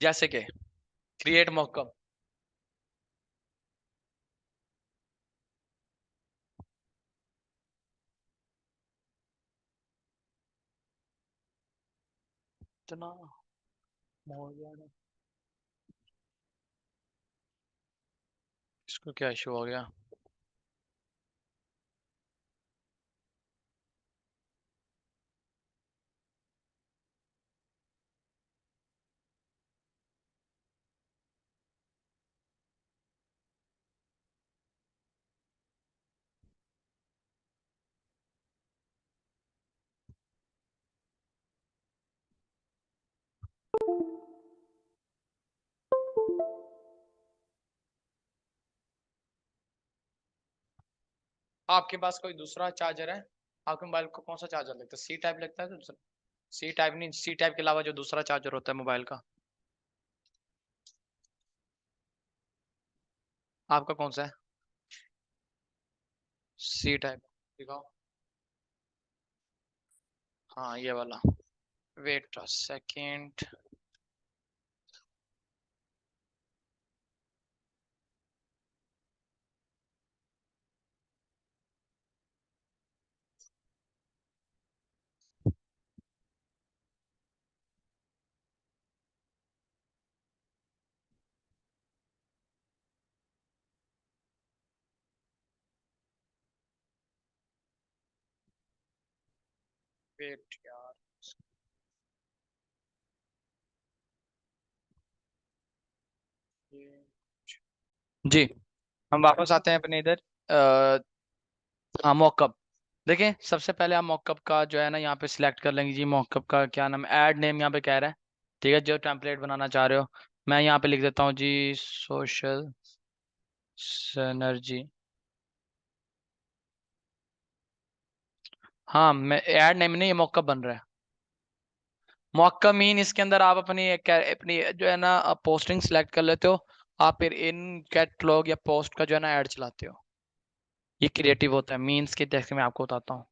जैसे कि क्रिएट मॉकअप। इतना हो गया ना, इसको क्या इशू हो गया। आपके पास कोई दूसरा चार्जर है, आपके मोबाइल को कौन सा चार्जर लगता है, सी टाइप लगता है तो सी टाइप नहीं, सी टाइप के अलावा जो दूसरा चार्जर होता है मोबाइल का, आपका कौन सा है, सी टाइप दिखाओ। हाँ ये वाला, वेट अ सेकेंड, वेट यार। जी, हम वापस आते हैं अपने इधर। हाँ, मॉकअप। देखें, सबसे पहले आप मॉकअप का जो है ना यहाँ पे सिलेक्ट कर लेंगे जी। मॉकअप का क्या नाम, ऐड नेम यहाँ पे कह रहा है। ठीक है, जो टेम्पलेट बनाना चाह रहे हो, मैं यहाँ पे लिख देता हूँ जी, सोशल सिनर्जी। हाँ, मैं ऐड नेम नहीं, ये मॉकअप बन रहा है। मॉकअप मीन इसके अंदर आप अपनी जो है ना पोस्टिंग सिलेक्ट कर लेते हो। आप फिर इन कैटलॉग या पोस्ट का जो है ना ऐड चलाते हो। ये क्रिएटिव होता है, मीन्स के जैसे मैं आपको बताता हूँ।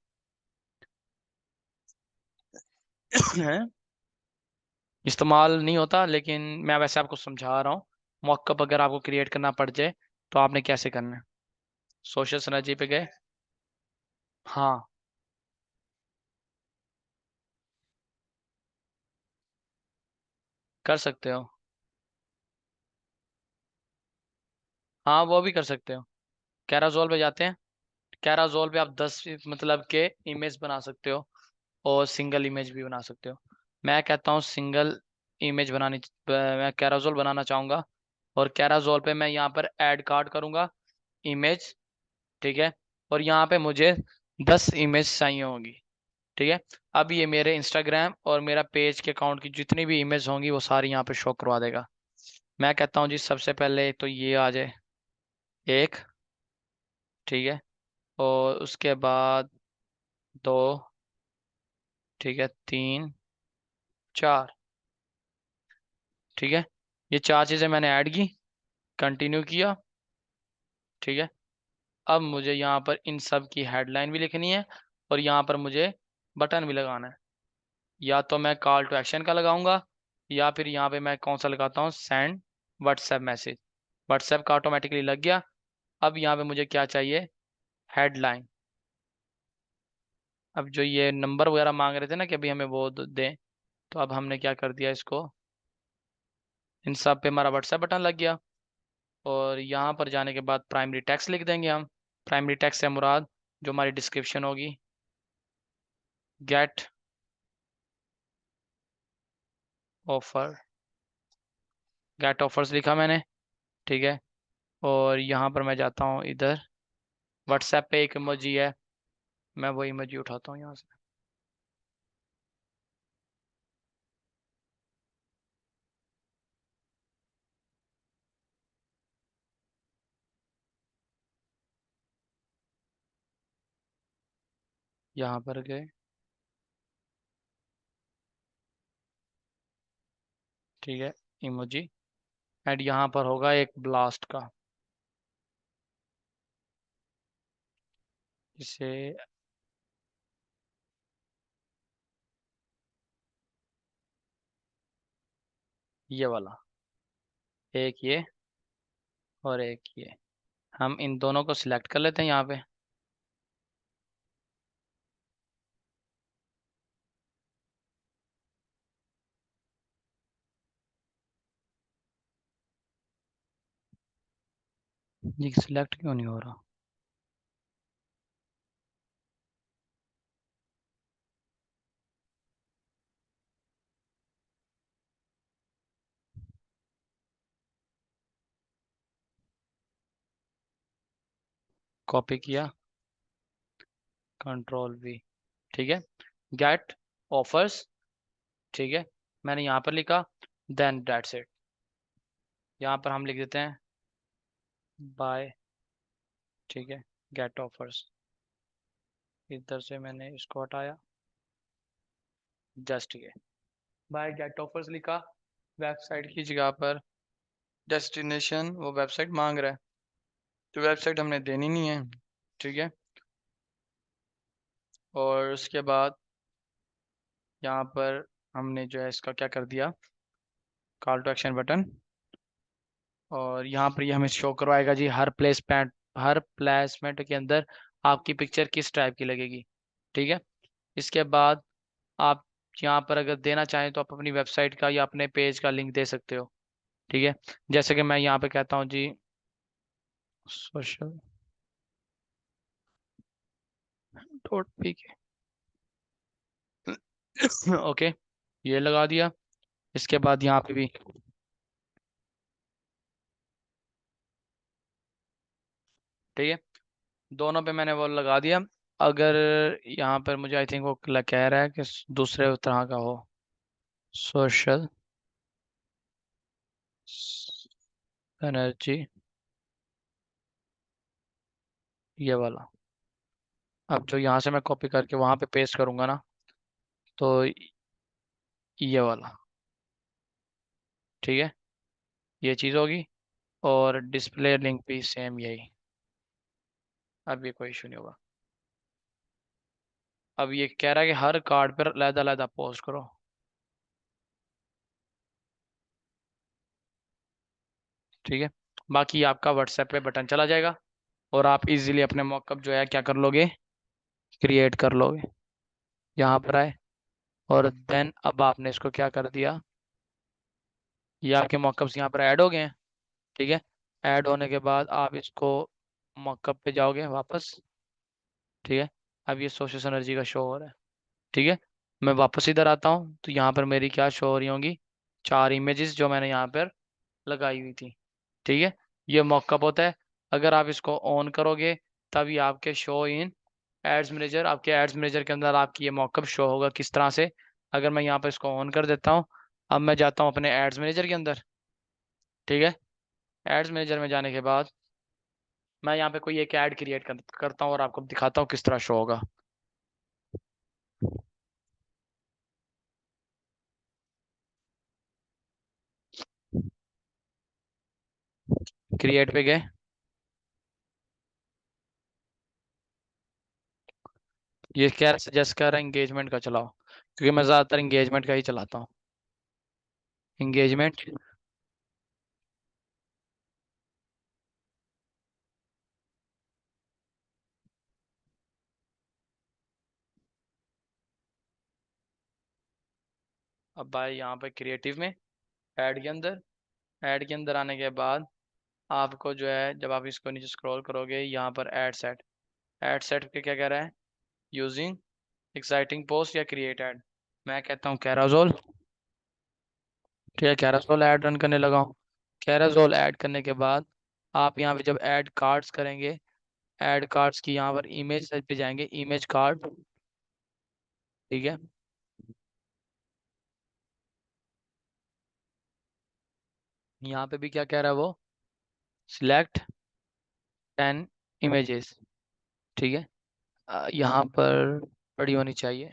इस्तेमाल नहीं होता, लेकिन मैं वैसे आपको समझा रहा हूँ। मॉकअप अगर आपको क्रिएट करना पड़ जाए तो आपने कैसे करना है। सोशल सिनर्जी पे गए। हाँ, कर सकते हो। हाँ, वो भी कर सकते हो। कैराजोल पे जाते हैं। कैराजोल पे आप 10 मतलब के इमेज बना सकते हो, और सिंगल इमेज भी बना सकते हो। मैं कहता हूँ सिंगल इमेज मैं कैराजोल बनाना चाहूँगा। और कैराजोल पे मैं यहाँ पर ऐड कार्ड करूँगा, इमेज। ठीक है, और यहाँ पे मुझे 10 इमेज चाहिए होंगी। ठीक है, अब ये मेरे इंस्टाग्राम और मेरा पेज के अकाउंट की जितनी भी इमेज होंगी वो सारी यहाँ पे शो करवा देगा। मैं कहता हूँ जी, सबसे पहले तो ये आ जाए एक। ठीक है, और उसके बाद दो। ठीक है, तीन, चार। ठीक है, ये चार चीज़ें मैंने ऐड की, कंटिन्यू किया। ठीक है, अब मुझे यहाँ पर इन सब की हेडलाइन भी लिखनी है, और यहाँ पर मुझे बटन भी लगाना है। या तो मैं कॉल टू एक्शन का लगाऊंगा, या फिर यहाँ पे मैं कौन सा लगाता हूँ, सेंड व्हाट्सएप मैसेज। व्हाट्सएप का ऑटोमेटिकली लग गया। अब यहाँ पे मुझे क्या चाहिए, हेडलाइन। अब जो ये नंबर वगैरह मांग रहे थे ना कि अभी हमें वो दें, तो अब हमने क्या कर दिया इसको, इन सब पे हमारा व्हाट्सएप बटन लग गया। और यहाँ पर जाने के बाद प्राइमरी टेक्स्ट लिख देंगे हम। प्राइमरी टेक्स्ट से मुराद जो हमारी डिस्क्रिप्शन होगी, गेट ऑफर। गेट ऑफर्स लिखा मैंने। ठीक है, और यहाँ पर मैं जाता हूँ इधर, व्हाट्सएप पे एक इमोजी है, मैं वो इमोजी उठाता हूँ यहाँ से। यहाँ पर गए। ठीक है, इमोजी। एंड यहाँ पर होगा एक ब्लास्ट का, इसे ये वाला, एक ये और एक ये। हम इन दोनों को सिलेक्ट कर लेते हैं यहाँ पे। ये सिलेक्ट क्यों नहीं हो रहा। कॉपी किया, कंट्रोल वी। ठीक है, गेट ऑफर्स। ठीक है, मैंने यहाँ पर लिखा, देन दैट्स इट। यहाँ पर हम लिख देते हैं बाय। ठीक है, गेट ऑफर्स। इधर से मैंने इसको हटाया, जस्ट ये बाय गेट ऑफर्स लिखा। वेबसाइट की जगह पर डेस्टिनेशन वो वेबसाइट मांग रहा है, तो वेबसाइट हमने देनी नहीं है। ठीक है, और उसके बाद यहाँ पर हमने जो है इसका क्या कर दिया, कॉल टू एक्शन बटन। और यहाँ पर ये हमें शो करवाएगा जी, हर प्लेसमेंट के अंदर आपकी पिक्चर किस टाइप की लगेगी। ठीक है, इसके बाद आप यहाँ पर अगर देना चाहें तो आप अपनी वेबसाइट का या अपने पेज का लिंक दे सकते हो। ठीक है, जैसे कि मैं यहाँ पे कहता हूँ जी, सोशल डॉट पी के। ओके, ये लगा दिया। इसके बाद यहाँ पे भी ठीक है, दोनों पे मैंने वो लगा दिया। अगर यहाँ पर मुझे आई थिंक वो कह रहा है कि दूसरे तरह का हो, सोशल एनर्जी, ये वाला। अब जो यहाँ से मैं कॉपी करके वहां पे पेस्ट करूंगा ना, तो ये वाला, ठीक है, ये चीज़ होगी। और डिस्प्ले लिंक भी सेम यही। अब ये कोई इशू नहीं होगा। अब ये कह रहा है कि हर कार्ड पर अलग-अलग पोस्ट करो। ठीक है, बाकी आपका व्हाट्सएप पे बटन चला जाएगा और आप इजीली अपने मॉकअप जो है क्या कर लोगे, क्रिएट कर लोगे। यहाँ पर आए और देन अब आपने इसको क्या कर दिया, ये आपके मॉकअप्स यहाँ पर ऐड हो गए हैं। ठीक है, ऐड होने के बाद आप इसको मॉकअप पे जाओगे वापस। ठीक है, अब ये सोशल एनर्जी का शो हो रहा है। ठीक है, मैं वापस इधर आता हूँ तो यहाँ पर मेरी क्या शो हो रही होंगी, 4 इमेजेस जो मैंने यहाँ पर लगाई हुई थी। ठीक है, ये मॉकअप होता है। अगर आप इसको ऑन करोगे तभी आपके शो इन एड्स मैनेजर, आपके एड्स मैनेजर के अंदर आपकी ये मॉकअप शो होगा। किस तरह से, अगर मैं यहाँ पर इसको ऑन कर देता हूँ, अब मैं जाता हूँ अपने एड्स मैनेजर के अंदर। ठीक है, एड्स मैनेजर में जाने के बाद मैं यहाँ पे कोई एक ऐड क्रिएट करता हूँ और आपको दिखाता हूँ किस तरह शो होगा। क्रिएट पे गए, ये क्या सजेस्ट कर रहा है, इंगेजमेंट का चलाओ, क्योंकि मैं ज़्यादातर इंगेजमेंट का ही चलाता हूँ। इंगेजमेंट, अब भाई यहाँ पे क्रिएटिव में ऐड के अंदर, ऐड के अंदर आने के बाद आपको जो है, जब आप इसको नीचे स्क्रॉल करोगे यहाँ पर ऐड सेट पे क्या कह रहा है, यूजिंग एक्साइटिंग पोस्ट या क्रिएट ऐड। मैं कहता हूँ कैराजोल। ठीक है, कैराजोल ऐड रन करने लगा हूँ। कैराजोल ऐड करने के बाद आप यहाँ पे जब ऐड कार्ड्स करेंगे, ऐड कार्ड्स की यहाँ पर इमेज पे जाएंगे, इमेज कार्ड। ठीक है, यहाँ पे भी क्या कह रहा है वो, सिलेक्ट 10 इमेजेस। ठीक है, यहाँ पर बड़ी होनी चाहिए।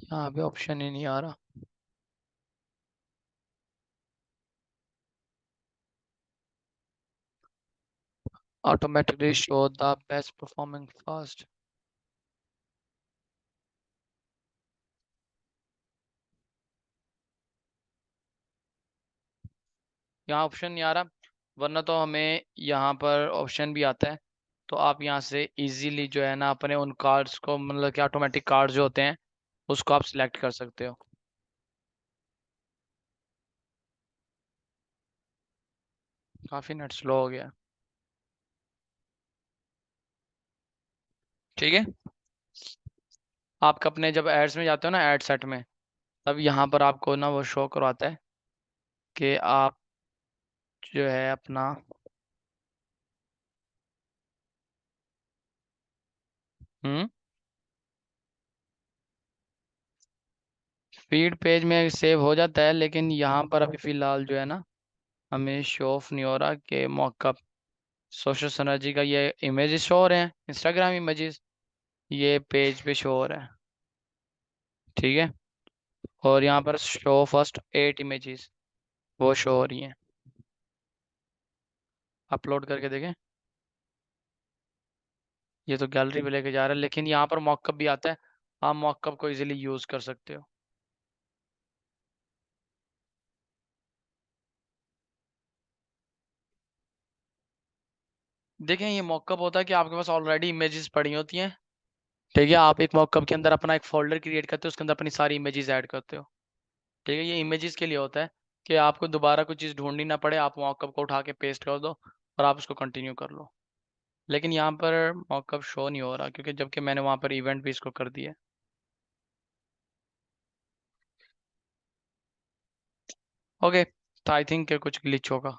यहाँ पे ऑप्शन ही नहीं आ रहा। Automatically show the best performing fast, यहाँ ऑप्शन नहीं आ रहा। वरना तो हमें यहाँ पर ऑप्शन भी आता है, तो आप यहाँ से इजीली जो है ना अपने उन कार्ड्स को, मतलब कि ऑटोमेटिक कार्ड जो होते हैं उसको आप सिलेक्ट कर सकते हो। काफ़ी नेट स्लो हो गया। ठीक है, आप अपने जब एड्स में जाते हो ना, एड सेट में, तब यहाँ पर आपको ना वो शो करवाता है कि आप जो है अपना, हम्म, फीड पेज में सेव हो जाता है, लेकिन यहाँ पर अभी फ़िलहाल जो है ना हमें शो ऑफ नहीं हो रहा कि मॉकअप सोशल सिनर्जी का ये इमेजेस शो हो रहे हैं, इंस्टाग्राम इमेजेस ये पेज पे शो हो रहा है। ठीक है, और यहाँ पर शो फर्स्ट 8 इमेजेस वो शो हो रही हैं। अपलोड करके देखें, ये तो गैलरी पे लेके जा रहा है, लेकिन यहाँ पर मॉकअप भी आता है। आप मॉकअप को इजीली यूज़ कर सकते हो। देखें, ये मॉकअप होता है कि आपके पास ऑलरेडी इमेजेस पड़ी होती हैं। ठीक है, आप एक मॉकअप के अंदर अपना एक फोल्डर क्रिएट करते हो, उसके अंदर अपनी सारी इमेजेस ऐड करते हो। ठीक है, ये इमेजेस के लिए होता है कि आपको दोबारा कोई चीज़ ढूंढनी ना पड़े, आप मॉकअप को उठा के पेस्ट कर दो और आप उसको कंटिन्यू कर लो। लेकिन यहाँ पर मॉकअप शो नहीं हो रहा क्योंकि जबकि मैंने वहाँ पर इवेंट भी इसको कर दिया। ओके, तो आई थिंक कुछ ग्लिच होगा।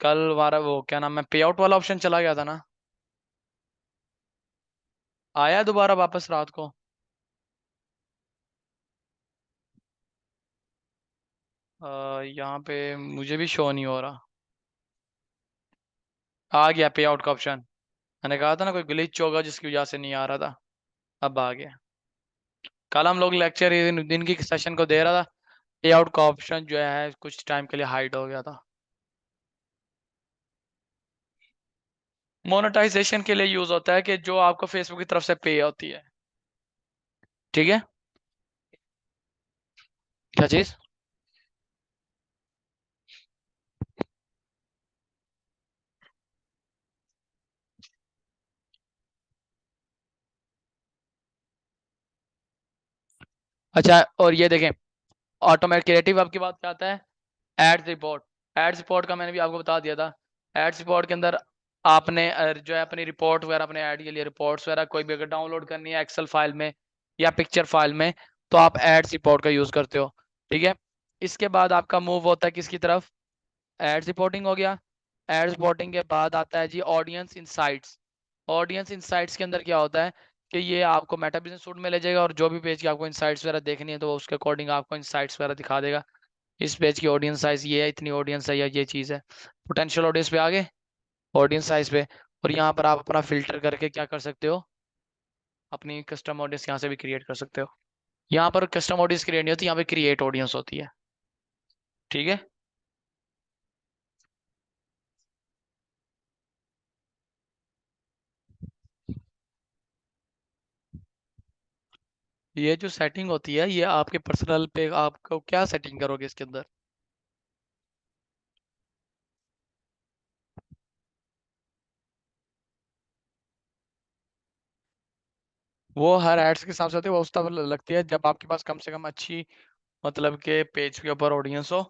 कल हमारा वो क्या नाम है, पे आउट वाला ऑप्शन चला गया था ना, आया दोबारा वापस रात को? यहाँ पे मुझे भी शो नहीं हो रहा। आ गया पे आउट का ऑप्शन। मैंने कहा था ना कोई ग्लिच होगा जिसकी वजह से नहीं आ रहा था। अब आ गया। कल हम लोग लेक्चर दिन की सेशन को दे रहा था, पे आउट का ऑप्शन जो है कुछ टाइम के लिए हाइड हो गया था। मोनेटाइजेशन के लिए यूज होता है कि जो आपको फेसबुक की तरफ से पे होती है। ठीक है। क्या चीज? अच्छा, और ये देखें, ऑटोमेटिक क्रिएटिव आपकी बात क्या आता है? Ads report. एड्स रिपोर्ट का मैंने भी आपको बता दिया था। एड्स रिपोर्ट के अंदर आपने जो है अपनी रिपोर्ट वगैरह, अपने ऐड के लिए रिपोर्ट्स वगैरह कोई भी अगर डाउनलोड करनी है एक्सेल फाइल में या पिक्चर फाइल में, तो आप एड्स रिपोर्ट का यूज करते हो। ठीक है। इसके बाद आपका मूव होता है किसकी तरफ? एड्स रिपोर्टिंग हो गया। एड्स रिपोर्टिंग के बाद आता है जी ऑडियंस इनसाइट्स। ऑडियंस इनसाइट्स के अंदर क्या होता है कि ये आपको मेटा बिजनेस सूट में ले जाएगा और जो भी पेज की आपको इनसाइट्स वगैरह देखनी है तो वो उसके अकॉर्डिंग आपको इनसाइट्स वगैरह दिखा देगा। इस पेज की ऑडियंस साइज ये है, इतनी ऑडियंस है या ये चीज़ है। पोटेंशियल ऑडियंस पे आ गए, ऑडियंस साइज पे। और यहाँ पर आप अपना फिल्टर करके क्या कर सकते हो, अपनी कस्टम ऑडियंस यहाँ से भी क्रिएट कर सकते हो। यहाँ पर कस्टम ऑडियंस क्रिएट नहीं होती, यहाँ पे क्रिएट ऑडियंस होती है। ठीक है। ये जो सेटिंग होती है ये आपके पर्सनल पे, आपको क्या सेटिंग करोगे इसके अंदर? वो हर एड्स के हिसाब से होती है, वो उस तब लगती है जब आपके पास कम से कम अच्छी, मतलब के पेज के ऊपर ऑडियंस हो,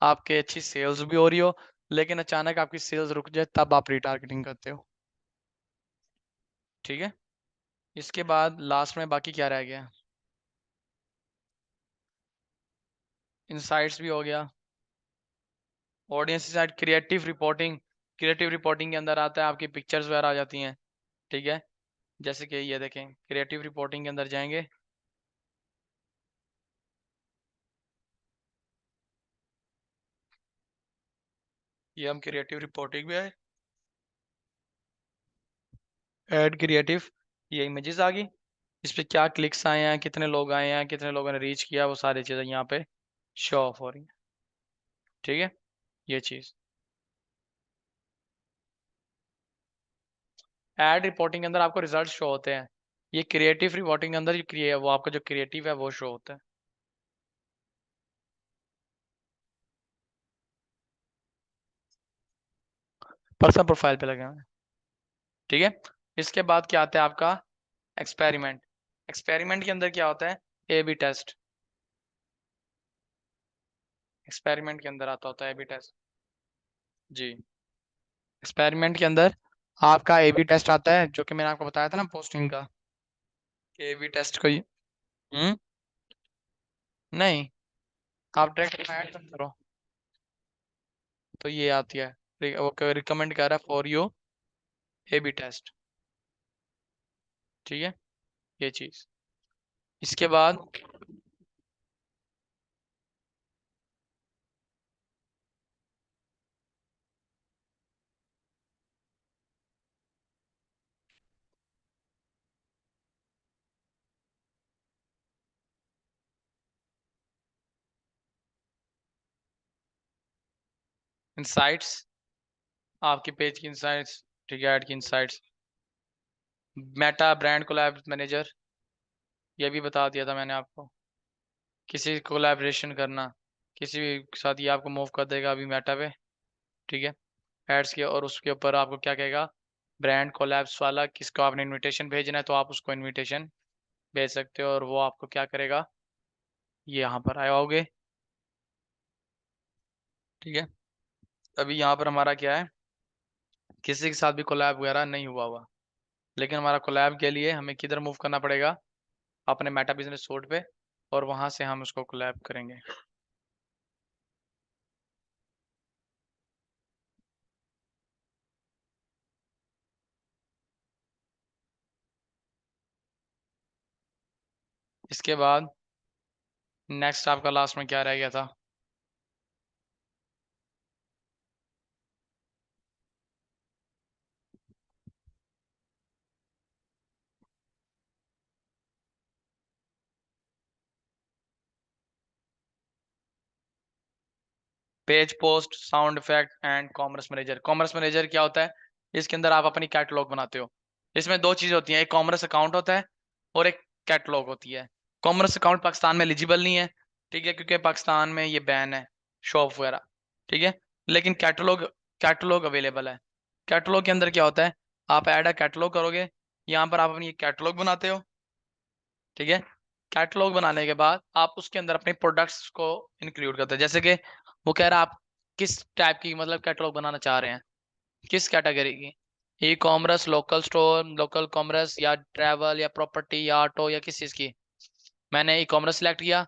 आपके अच्छी सेल्स भी हो रही हो, लेकिन अचानक आपकी सेल्स रुक जाए तब आप रिटारगेटिंग करते हो। ठीक है। इसके बाद लास्ट में बाकी क्या रह गया? इनसाइट्स भी हो गया। Audience insight, creative reporting. Creative reporting के अंदर आता है आपकी पिक्चर्स वगैरह आ जाती हैं। ठीक है। जैसे कि ये देखें, क्रिएटिव रिपोर्टिंग के अंदर जाएंगे। ये हम क्रिएटिव रिपोर्टिंग में आए, ऐड क्रिएटिव, ये इमेजेस आ गई। इस पे क्या क्लिक्स आए हैं, कितने लोग आए हैं, कितने लोगों ने रीच किया, वो सारी चीज़ें यहाँ पे शो ऑफ हो रही हैं। ठीक है। ये चीज़ एड रिपोर्टिंग के अंदर आपको रिजल्ट शो होते हैं। ये क्रिएटिव रिपोर्टिंग के अंदर वो आपका जो क्रिएटिव है वो शो होता है। पर्सनल प्रोफाइल पे लगे हुए हैं। ठीक है। इसके बाद क्या आता है आपका? एक्सपेरिमेंट। एक्सपेरिमेंट के अंदर क्या होता है? A B test. एक्सपेरिमेंट के अंदर आता होता है ए बी टेस्ट। जी। एक्सपेरिमेंट के अंदर आपका ए बी टेस्ट आता है, जो कि मैंने आपको बताया था ना पोस्टिंग का, ए बी टेस्ट को नहीं, आप डायरेक्ट ऐड करो तो ये आती है। वो रिकमेंड कर रहा है for you A B test. ठीक है। ये चीज। इसके बाद इंसाइट्स, आपके पेज की इंसाइट्स। ठीक है, ऐड की insights. Meta brand collab manager, ये भी बता दिया था मैंने आपको। किसी कोलैबोरेशन करना, किसी भी के साथ ये आपको मूव कर देगा अभी मेटा पे। ठीक है। एड्स के, और उसके ऊपर आपको क्या कहेगा? ब्रांड कोलैब्स वाला किसको आपने इनविटेशन भेजना है तो आप उसको इनविटेशन भेज सकते हो और वो आपको क्या करेगा? ये यहाँ पर आए होगे। ठीक है, अभी यहाँ पर हमारा क्या है, किसी के साथ भी कोलैब वगैरह नहीं हुआ, लेकिन हमारा कोलैब के लिए हमें किधर मूव करना पड़ेगा, अपने मेटा बिजनेस सूट पे, और वहां से हम उसको कोलैब करेंगे। इसके बाद नेक्स्ट आपका लास्ट में क्या रह गया था? Page post, sound effect and commerce manager. Commerce manager क्या होता है? इसके अंदर आप अपनी कैटलॉग बनाते हो। इसमें दो चीज़ होती हैं, एक कॉमर्स अकाउंट होता है और एक कैटलॉग होती है। कॉमर्स अकाउंट पाकिस्तान में एलिजिबल नहीं है, ठीक है, क्योंकि पाकिस्तान में ये बैन है, शॉप वगैरह, ठीक है। लेकिन कैटलॉग कैटलॉग अवेलेबल है। कैटलॉग के अंदर क्या होता है, आप ऐड अ कैटलॉग करोगे, यहाँ पर आप अपनी कैटलॉग बनाते हो, ठीक है। कैटलॉग बनाने के बाद आप उसके अंदर अपने प्रोडक्ट्स को इंक्लूड करते हैं। जैसे कि वो कह रहा है आप किस टाइप की मतलब कैटलॉग बनाना चाह रहे हैं, किस कैटेगरी की, e commerce, local store, local commerce, या ट्रैवल, या प्रॉपर्टी, या ऑटो, या किस चीज़ की। मैंने ई कॉमर्स सेलेक्ट किया।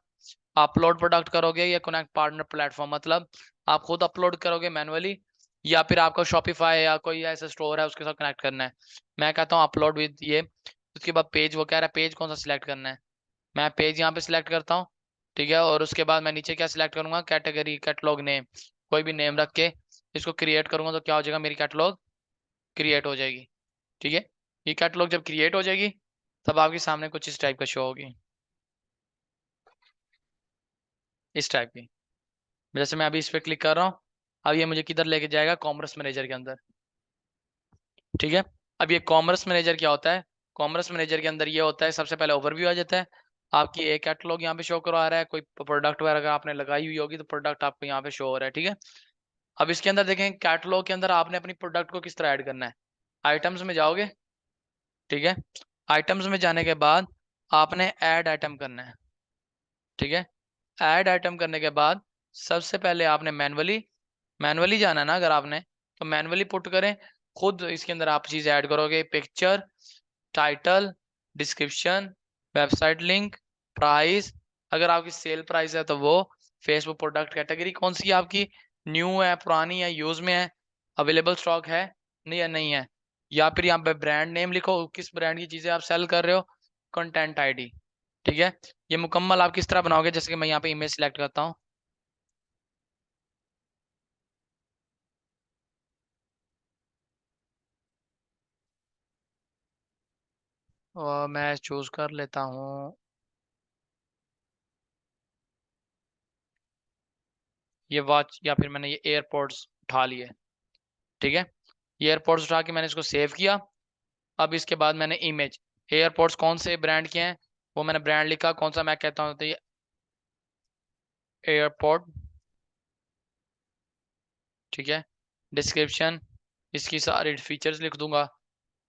अपलोड प्रोडक्ट करोगे या कनेक्ट पार्टनर प्लेटफॉर्म, मतलब आप खुद अपलोड करोगे मैनुअली, या फिर आपका शॉपिफाई या कोई ऐसा स्टोर है उसके साथ कनेक्ट करना है। मैं कहता हूँ अपलोड विद ये। उसके बाद पेज, वो कह रहा है पेज कौन सा सिलेक्ट करना है, मैं पेज यहाँ पे सिलेक्ट करता हूँ, ठीक है। और उसके बाद मैं नीचे क्या सिलेक्ट करूंगा, कैटेगरी, कैटलॉग नेम, कोई भी नेम रख के इसको क्रिएट करूंगा, तो क्या हो जाएगा, मेरी कैटलॉग क्रिएट हो जाएगी, ठीक है। ये कैटलॉग जब क्रिएट हो जाएगी तब आपके सामने कुछ इस टाइप का शो होगी, इस टाइप की। जैसे मैं अभी इस पर क्लिक कर रहा हूँ, अब ये मुझे किधर लेके जाएगा, कॉमर्स मैनेजर के अंदर, ठीक है। अब ये कॉमर्स मैनेजर क्या होता है, कॉमर्स मैनेजर के अंदर ये होता है, सबसे पहले ओवरव्यू आ जाता है, आपकी एक कैटलॉग यहाँ पे शो करवा रहा है, कोई प्रोडक्ट वगैरह अगर आपने लगाई हुई होगी तो प्रोडक्ट आपको यहाँ पे शो हो रहा है, ठीक है। अब इसके अंदर देखें, कैटलॉग के अंदर आपने अपनी प्रोडक्ट को किस तरह ऐड करना है, आइटम्स में जाओगे, ठीक है। आइटम्स में जाने के बाद आपने ऐड आइटम करना है, ठीक है। ऐड आइटम करने के बाद सबसे पहले आपने मैनुअली मैनुअली जाना है ना, अगर आपने तो मैनुअली पुट करें, खुद इसके अंदर आप चीज़ ऐड करोगे, picture, title, description, website link, price, अगर आपकी सेल प्राइस है तो वो, फेसबुक प्रोडक्ट कैटेगरी कौन सी है आपकी, न्यू है, पुरानी है, यूज में है, अवेलेबल स्टॉक है, नहीं या नहीं है, या फिर यहाँ पे ब्रांड नेम लिखो, किस ब्रांड की चीज़ें आप सेल कर रहे हो, कंटेंट आईडी, ठीक है। ये मुकम्मल आप किस तरह बनाओगे, जैसे कि मैं यहाँ पे इमेज सेलेक्ट करता हूँ, और मैं चूज कर लेता हूँ ये वॉच, या फिर मैंने ये एयरपोर्ट्स उठा लिए, ठीक है। ये एयरपोर्ट्स उठा के मैंने इसको सेव किया। अब इसके बाद मैंने इमेज, एयरपोर्ट्स कौन से ब्रांड के हैं, वो मैंने ब्रांड लिखा, कौन सा मैं कहता हूँ, तो ये एयरपोर्ट, ठीक है। डिस्क्रिप्शन, इसकी सारी फीचर्स लिख दूंगा।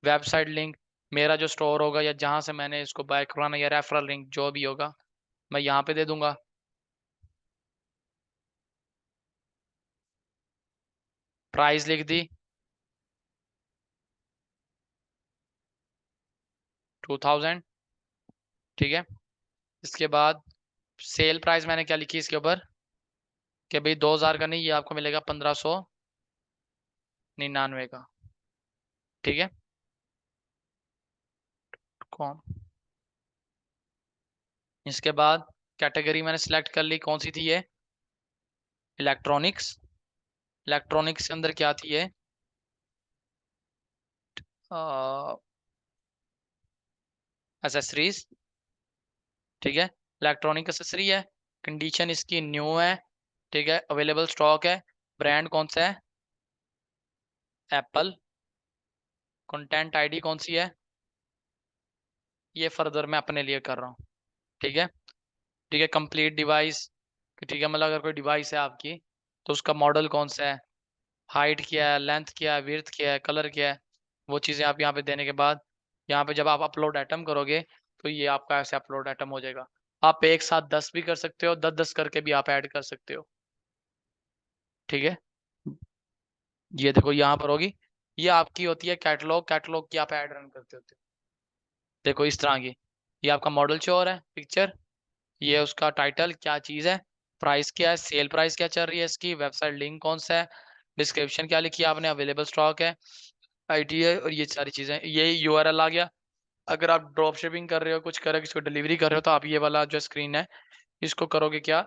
वेबसाइट लिंक, मेरा जो स्टोर होगा या जहाँ से मैंने इसको बाय करवाना, या रेफरल लिंक जो भी होगा मैं यहाँ पे दे दूंगा। प्राइस लिख दी, 2000, ठीक है। इसके बाद सेल प्राइस मैंने क्या लिखी इसके ऊपर, कि भाई 2000 का नहीं, ये आपको मिलेगा 1599 का, ठीक है। कौन, इसके बाद कैटेगरी मैंने सेलेक्ट कर ली, कौन सी थी ये, इलेक्ट्रॉनिक्स। इलेक्ट्रॉनिक्स के अंदर क्या थी ये, एसेसरीज, ठीक है। इलेक्ट्रॉनिक एसेसरी है, कंडीशन इसकी न्यू है, ठीक है, अवेलेबल स्टॉक है, ब्रांड कौन सा है, एप्पल, कंटेंट आईडी कौन सी है, ये फर्दर मैं अपने लिए कर रहा हूँ, ठीक है। ठीक है, कंप्लीट डिवाइस, ठीक है, मतलब अगर कोई डिवाइस है आपकी तो उसका मॉडल कौन सा है, हाइट क्या है, लेंथ क्या है, विड्थ क्या है, कलर क्या है, वो चीज़ें आप यहाँ पे देने के बाद, यहाँ पे जब आप अपलोड आइटम करोगे तो ये आपका ऐसे अपलोड आइटम हो जाएगा। आप एक साथ 10 भी कर सकते हो, 10-10 करके भी आप ऐड कर सकते हो। ठीक है, ये देखो यहाँ पर होगी, ये आपकी होती है कैटलॉग, कैटलॉग की आप ऐड रन करते होते हो। देखो इस तरह की, ये आपका मॉडल शो हो रहा है पिक्चर, ये उसका टाइटल क्या चीज़ है, प्राइस क्या है, सेल प्राइस क्या चल रही है इसकी, वेबसाइट लिंक कौन सा है, डिस्क्रिप्शन क्या लिखी है आपने, अवेलेबल स्टॉक है, आईडी है, और ये सारी चीज़ें, ये यूआरएल आ गया। अगर आप ड्रॉप शिपिंग कर रहे हो, कुछ कर रहे हो, किसी को डिलीवरी कर रहे हो, तो आप ये वाला जो स्क्रीन है इसको करोगे क्या,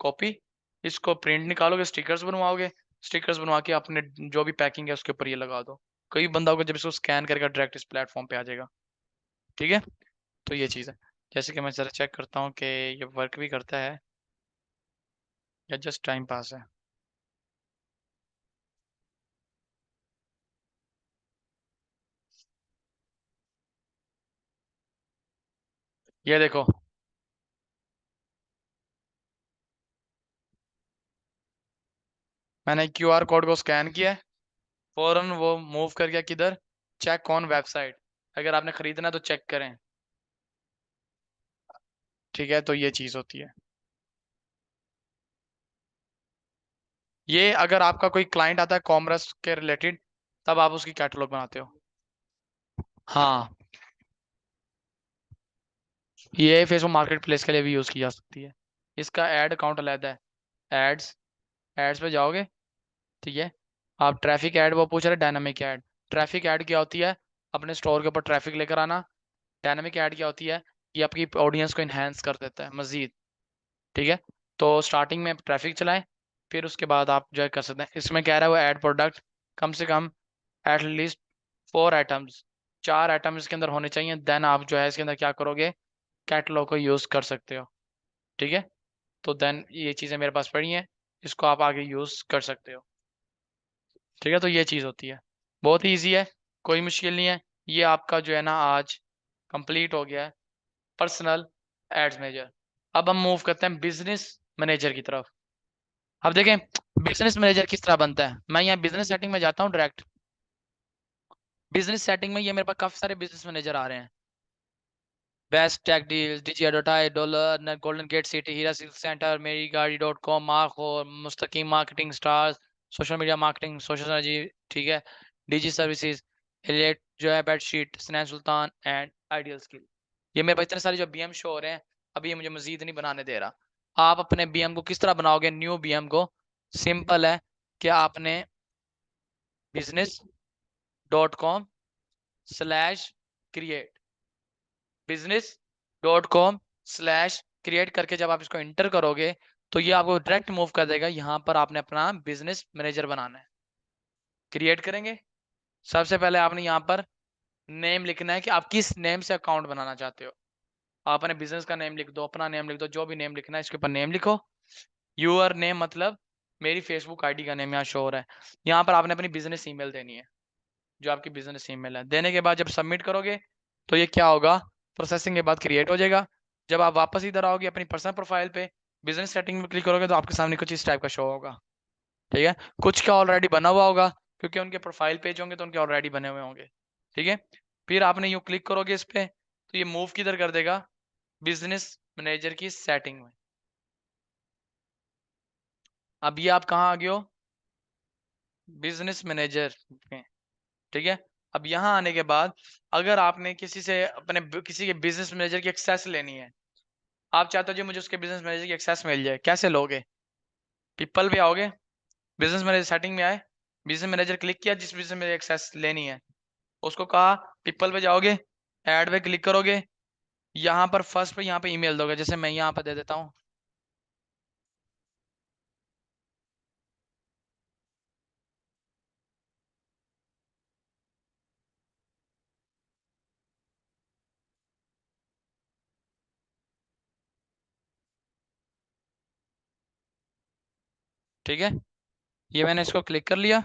कॉपी, इसको प्रिंट निकालोगे, स्टिकर्स बनवाओगे, स्टिकर्स बनवा के अपने जो भी पैकिंग है उसके ऊपर ये लगा दो। कई बंदा होगा जब इसको स्कैन करेगा डायरेक्ट इस प्लेटफॉर्म पे आ जाएगा। ठीक है, तो ये चीज़ है। जैसे कि मैं ज़रा चेक करता हूँ कि ये वर्क भी करता है या जस्ट टाइम पास है। ये देखो, मैंने क्यूआर कोड को स्कैन किया है, फौरन वो मूव कर गया किधर, चेक ऑन वेबसाइट। अगर आपने खरीदना है तो चेक करें। ठीक है, तो ये चीज़ होती है। ये अगर आपका कोई क्लाइंट आता है कॉमर्स के रिलेटेड, तब आप उसकी कैटलॉग बनाते हो। हाँ, ये फेसबुक मार्केट प्लेस के लिए भी यूज़ की जा सकती है। इसका ऐड अकाउंट अलग है, एड्स, एड्स पे जाओगे, ठीक है, आप ट्रैफिक ऐड, वो पूछ रहे डायनामिक ऐड। ट्रैफिक ऐड क्या होती है, अपने स्टोर के ऊपर ट्रैफिक लेकर आना। डायनामिक ऐड क्या होती है, ये आपकी ऑडियंस को इन्हेंस कर देता है मजीद। ठीक है, तो स्टार्टिंग में ट्रैफिक चलाएं, फिर उसके बाद आप जो है कर सकते हैं। इसमें कह रहा है वो ऐड प्रोडक्ट कम से कम एटलीस्ट 4 आइटम्स, 4 आइटम्स इसके अंदर होने चाहिए, देन आप जो है इसके अंदर क्या करोगे, कैटलॉग को यूज़ कर सकते हो। ठीक है, तो देन ये चीज़ें मेरे पास पड़ी हैं, इसको आप आगे यूज़ कर सकते हो। ठीक है, तो ये चीज़ होती है, बहुत ही ईजी है, कोई मुश्किल नहीं है। ये आपका जो है ना आज कंप्लीट हो गया है पर्सनल एड्स मैनेजर। अब हम मूव करते हैं बिजनेस मैनेजर की तरफ। अब देखें बिजनेस मैनेजर किस तरह बनता है। मैं यहाँ बिजनेस सेटिंग में जाता हूँ डायरेक्ट। बिजनेस सेटिंग में ये मेरे पास काफ़ी सारे बिजनेस मैनेजर आ रहे हैं। Best tech deals, digi advertise, dollar, golden gate city, Heera silk centre, Meri Gaadi .com, Mark और Mustaqeem marketing stars, social media marketing, social energy, ठीक है, डिजी सर्विसेज, एलिट जो है बेडशीट, स्नैन सुल्तान एंड आइडियल स्किल। ये मेरे पास इतने सारे जो बीएम शो हो रहे हैं, अभी ये मुझे मजीद नहीं बनाने दे रहा। आप अपने बीएम को किस तरह बनाओगे, न्यू बीएम को, सिंपल है कि आपने business.com/create, business.com/create करके जब आप इसको इंटर करोगे, तो ये आपको डायरेक्ट मूव कर देगा, यहाँ पर आपने अपना बिजनेस मैनेजर बनाना है। क्रिएट करेंगे, सबसे पहले आपने यहाँ पर नेम लिखना है कि आप किस नेम से अकाउंट बनाना चाहते हो। आप अपने बिजनेस का नेम लिख दो, अपना नेम लिख दो, जो भी नेम लिखना है इसके ऊपर नेम लिखो। यूर नेम मतलब मेरी फेसबुक आईडी का नेम यहाँ शो हो रहा है। यहाँ पर आपने अपनी बिजनेस ईमेल देनी है, जो आपकी बिजनेस ईमेल है। देने के बाद जब सबमिट करोगे तो ये क्या होगा, प्रोसेसिंग के बाद क्रिएट हो जाएगा। जब आप वापस इधर आओगे अपनी पर्सनल प्रोफाइल पे, बिजनेस सेटिंग में क्लिक करोगे तो आपके सामने कुछ इस टाइप का शो होगा। ठीक है, कुछ का ऑलरेडी बना हुआ होगा, क्योंकि उनके प्रोफाइल पेज होंगे तो उनके ऑलरेडी बने हुए होंगे। ठीक है, फिर आपने यूँ क्लिक करोगे इस पे, तो ये मूव किधर कर देगा, बिजनेस मैनेजर की सेटिंग में। अब ये आप कहाँ आ गए हो, बिजनेस मैनेजर में। ठीक है, अब यहाँ आने के बाद अगर आपने किसी से किसी के बिजनेस मैनेजर की एक्सेस लेनी है, आप चाहते हो जी मुझे उसके बिजनेस मैनेजर की एक्सेस मिल जाए, कैसे लोगे, पीपल पे आओगे, बिजनेस मैनेजर सेटिंग में आए, बिजनेस मैनेजर क्लिक किया, जिस बिजनेस मैनेजर एक्सेस लेनी है उसको कहा, पीपल पे जाओगे, ऐड पे क्लिक करोगे, यहाँ पर फर्स्ट पे यहाँ पे ईमेल दोगे, जैसे मैं यहाँ पर दे देता हूँ। ठीक है, ये मैंने इसको क्लिक कर लिया।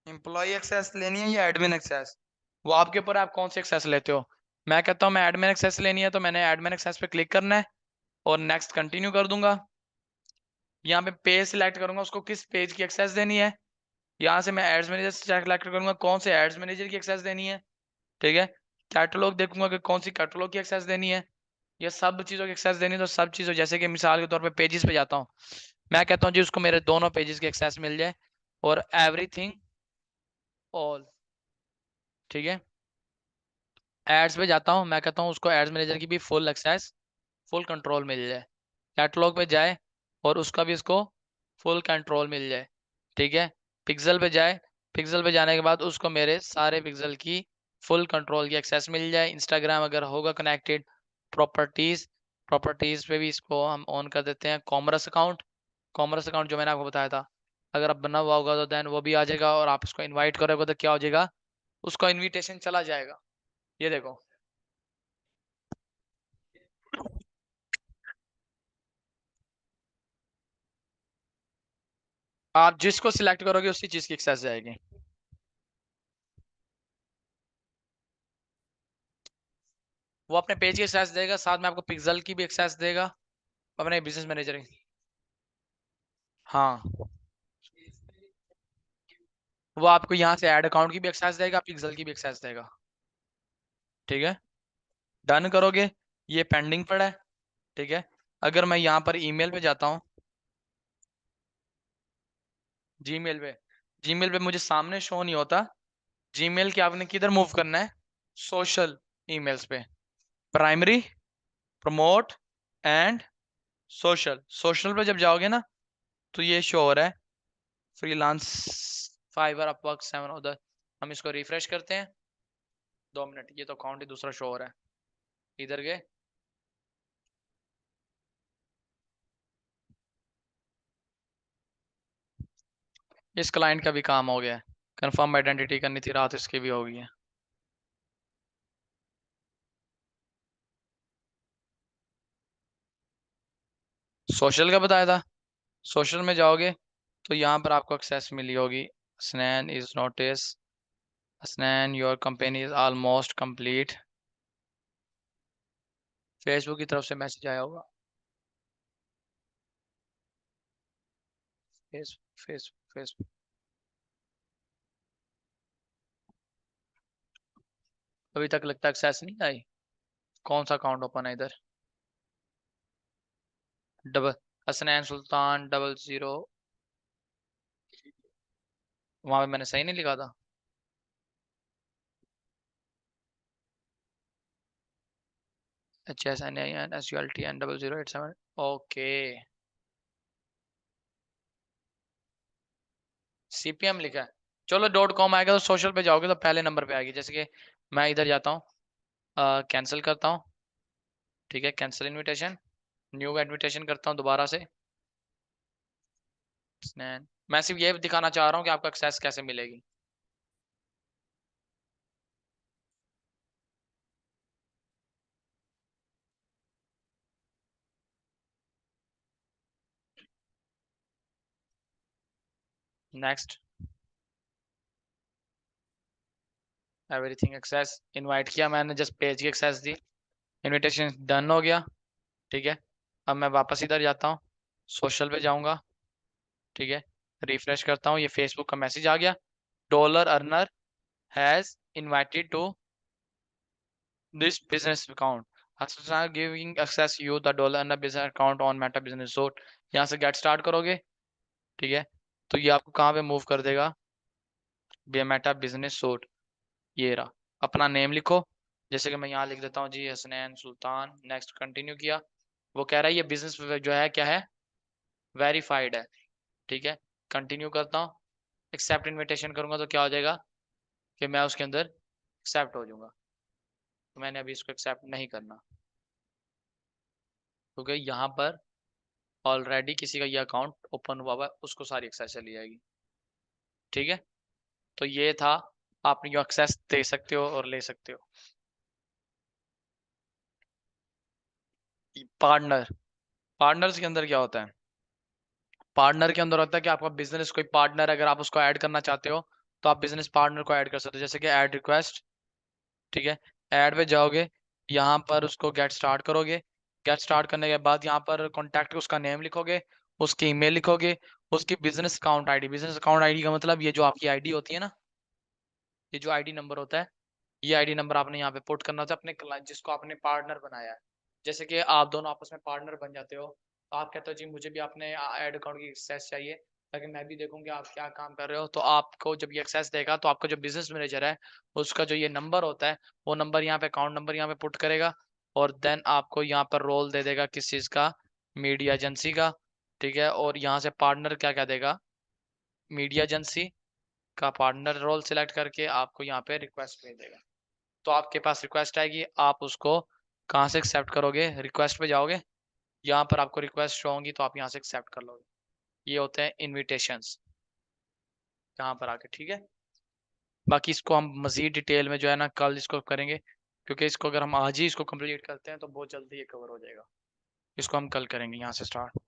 एम्प्लॉय एक्सेस लेनी है या एडमिन एक्सेस, वो आपके ऊपर है, आप कौन सी एक्सेस लेते हो। मैं कहता हूँ मैं एडमिन एक्सेस लेनी है, तो मैंने एडमिन एक्सेस पे क्लिक करना है और नेक्स्ट कंटिन्यू कर दूंगा। यहाँ पे पेज सिलेक्ट करूंगा, उसको किस पेज की एक्सेस देनी है। यहाँ से मैं एड्स मैनेजर सेलेक्ट करूंगा, कौन से एड्स मैनेजर की एक्सेस देनी है। ठीक है, कैटलॉग देखूंगा कि कौन सी कैटलॉग की एक्सेस देनी है, या सब चीज़ों की एक्सेस देनी है, तो सब चीज़ों, जैसे कि मिसाल के तौर पे पेजेस पे जाता हूँ, मैं कहता हूँ जी उसको मेरे दोनों पेजेस की एक्सेस मिल जाए और एवरीथिंग ऑल, ठीक है। एड्स पे जाता हूँ, मैं कहता हूँ उसको एड्स मैनेजर की भी फुल एक्सेस, फुल कंट्रोल मिल जाए। कैटलॉग पे जाए और उसका भी इसको फुल कंट्रोल मिल जाए, ठीक है। पिक्सल पे जाए, पिक्सल पे जाने के बाद उसको मेरे सारे पिक्सल की फुल कंट्रोल की एक्सेस मिल जाए। इंस्टाग्राम अगर होगा कनेक्टेड, प्रॉपर्टीज, प्रॉपर्टीज पे भी इसको हम ऑन कर देते हैं। कॉमर्स अकाउंट, कॉमर्स अकाउंट जो मैंने आपको बताया था, अगर आप बना हुआ होगा तो देन वो भी आ जाएगा, और आप इसको इनवाइट करोगे तो क्या हो जाएगा, उसका इनविटेशन चला जाएगा। ये देखो, आप जिसको सिलेक्ट करोगे उसी चीज की एक्सेस जाएगी। वो अपने पेज की एक्सेस देगा, साथ में आपको पिक्सल की भी एक्सेस देगा, अपने बिजनेस मैनेजर की। हाँ, वो आपको यहाँ से ऐड अकाउंट की भी एक्सेस देगा, पिक्सल की भी एक्सेस देगा, ठीक है। डन करोगे, ये पेंडिंग पड़ा है, ठीक है। अगर मैं यहाँ पर ईमेल पे जाता हूँ, जीमेल पे, जीमेल पे मुझे सामने शो नहीं होता। जीमेल के आपने किधर मूव करना है, सोशल ईमेल्स पे, primary, promote and social. Social पे जब जाओगे ना तो ये शो हो रहा है फ्रीलांस, फाइवर, अपवर्क, 7 उधर। हम इसको रिफ्रेश करते हैं, 2 मिनट, ये तो अकाउंट ही दूसरा शो हो रहा है इधर के। इस क्लाइंट का भी काम हो गया है, कंफर्म आइडेंटिटी करनी थी, रात इसकी भी हो गई है। सोशल का बताया था, सोशल में जाओगे तो यहाँ पर आपको एक्सेस मिली होगी। स्नैन इज नोटिस, स्नैन your company is almost complete, Facebook की तरफ से मैसेज आया होगा। फेसबुक, फेसबुक, फेसबुक, अभी तक लगता है एक्सेस नहीं आई। कौन सा अकाउंट ओपन है इधर, डबल, हसनैन सुल्तान 00, वहां पे मैंने सही नहीं लिखा था। HSNANSULTN 0087, okay. CPM लिखा है, चलो .com आएगा तो सोशल पे जाओगे तो पहले नंबर पे आएगी। जैसे कि मैं इधर जाता हूँ, कैंसिल करता हूँ, ठीक है, कैंसिल इनविटेशन, न्यू इनविटेशन करता हूँ दोबारा से। स्नैन, मैं सिर्फ ये दिखाना चाह रहा हूँ कि आपको एक्सेस कैसे मिलेगी। नेक्स्ट, एवरीथिंग एक्सेस, इनवाइट किया मैंने, जस्ट पेज की एक्सेस दी, इनविटेशन डन हो गया, ठीक है। अब मैं वापस इधर जाता हूँ, सोशल पे जाऊंगा, ठीक है, रिफ्रेश करता हूँ, ये फेसबुक का मैसेज आ गया, dollar earner has invited to this business account, giving access you the dollar earner business account on Meta business suite. यहाँ से गेट स्टार्ट करोगे, ठीक है, तो ये आपको कहाँ पे मूव कर देगा, मेटा बिजनेस सूट, ये रहा। अपना नेम लिखो, जैसे कि मैं यहाँ लिख देता हूँ जी, हसनैन सुल्तान। नेक्स्ट कंटिन्यू किया, वो कह रहा है ये बिजनेस जो है क्या है, वेरीफाइड है, ठीक है। कंटिन्यू करता हूँ, एक्सेप्ट इनविटेशन करूंगा तो क्या हो जाएगा कि मैं उसके अंदर एक्सेप्ट हो जाऊंगा। तो मैंने अभी इसको एक्सेप्ट नहीं करना, क्योंकि यहाँ पर ऑलरेडी किसी का ये अकाउंट ओपन हुआ हुआ है, उसको सारी एक्सेस चली जाएगी, ठीक है। तो ये था, आप यो एक्सेस दे सकते हो और ले सकते हो। पार्टनर, पार्टनर्स के अंदर क्या होता है, पार्टनर के अंदर होता है कि आपका बिजनेस कोई पार्टनर, अगर आप उसको ऐड करना चाहते हो तो आप बिजनेस पार्टनर को ऐड कर सकते हो। जैसे कि ऐड रिक्वेस्ट, ठीक है, ऐड पे जाओगे, यहाँ पर उसको गेट स्टार्ट करोगे, गेट स्टार्ट करने के बाद यहाँ पर कॉन्टैक्ट उसका नेम लिखोगे, उसकी ईमेल लिखोगे, उसकी business account ID, business account ID का मतलब ये जो आपकी आईडी होती है ना, ये जो आईडी नंबर होता है, ये आईडी नंबर आपने यहाँ पे पुट करना होता है अपने जिसको आपने पार्टनर बनाया है। जैसे कि आप दोनों आपस में पार्टनर बन जाते हो, तो आप कहते हो जी मुझे भी अपने ऐड अकाउंट की एक्सेस चाहिए ताकि मैं भी देखूँ कि आप क्या काम कर रहे हो। तो आपको जब ये एक्सेस देगा तो आपका जो बिज़नेस मैनेजर है, उसका जो ये नंबर होता है, वो नंबर यहाँ पे अकाउंट नंबर यहाँ पे पुट करेगा और देन आपको यहाँ पर रोल दे देगा किस चीज़ का, मीडिया एजेंसी का, ठीक है? और यहाँ से पार्टनर क्या-क्या देगा, मीडिया एजेंसी का पार्टनर रोल सिलेक्ट करके आपको यहाँ पे रिक्वेस्ट भेज देगा। तो आपके पास रिक्वेस्ट आएगी, आप उसको कहाँ से एक्सेप्ट करोगे? रिक्वेस्ट पे जाओगे, यहाँ पर आपको रिक्वेस्ट शो होंगी तो आप यहाँ से एक्सेप्ट कर लोगे। ये होते हैं इनविटेशंस यहाँ पर आके, ठीक है? बाकी इसको हम मज़ीद डिटेल में जो है ना कल इसको करेंगे, क्योंकि इसको अगर हम आज ही इसको कंप्लीट करते हैं तो बहुत जल्दी ये कवर हो जाएगा। इसको हम कल करेंगे यहाँ से स्टार्ट।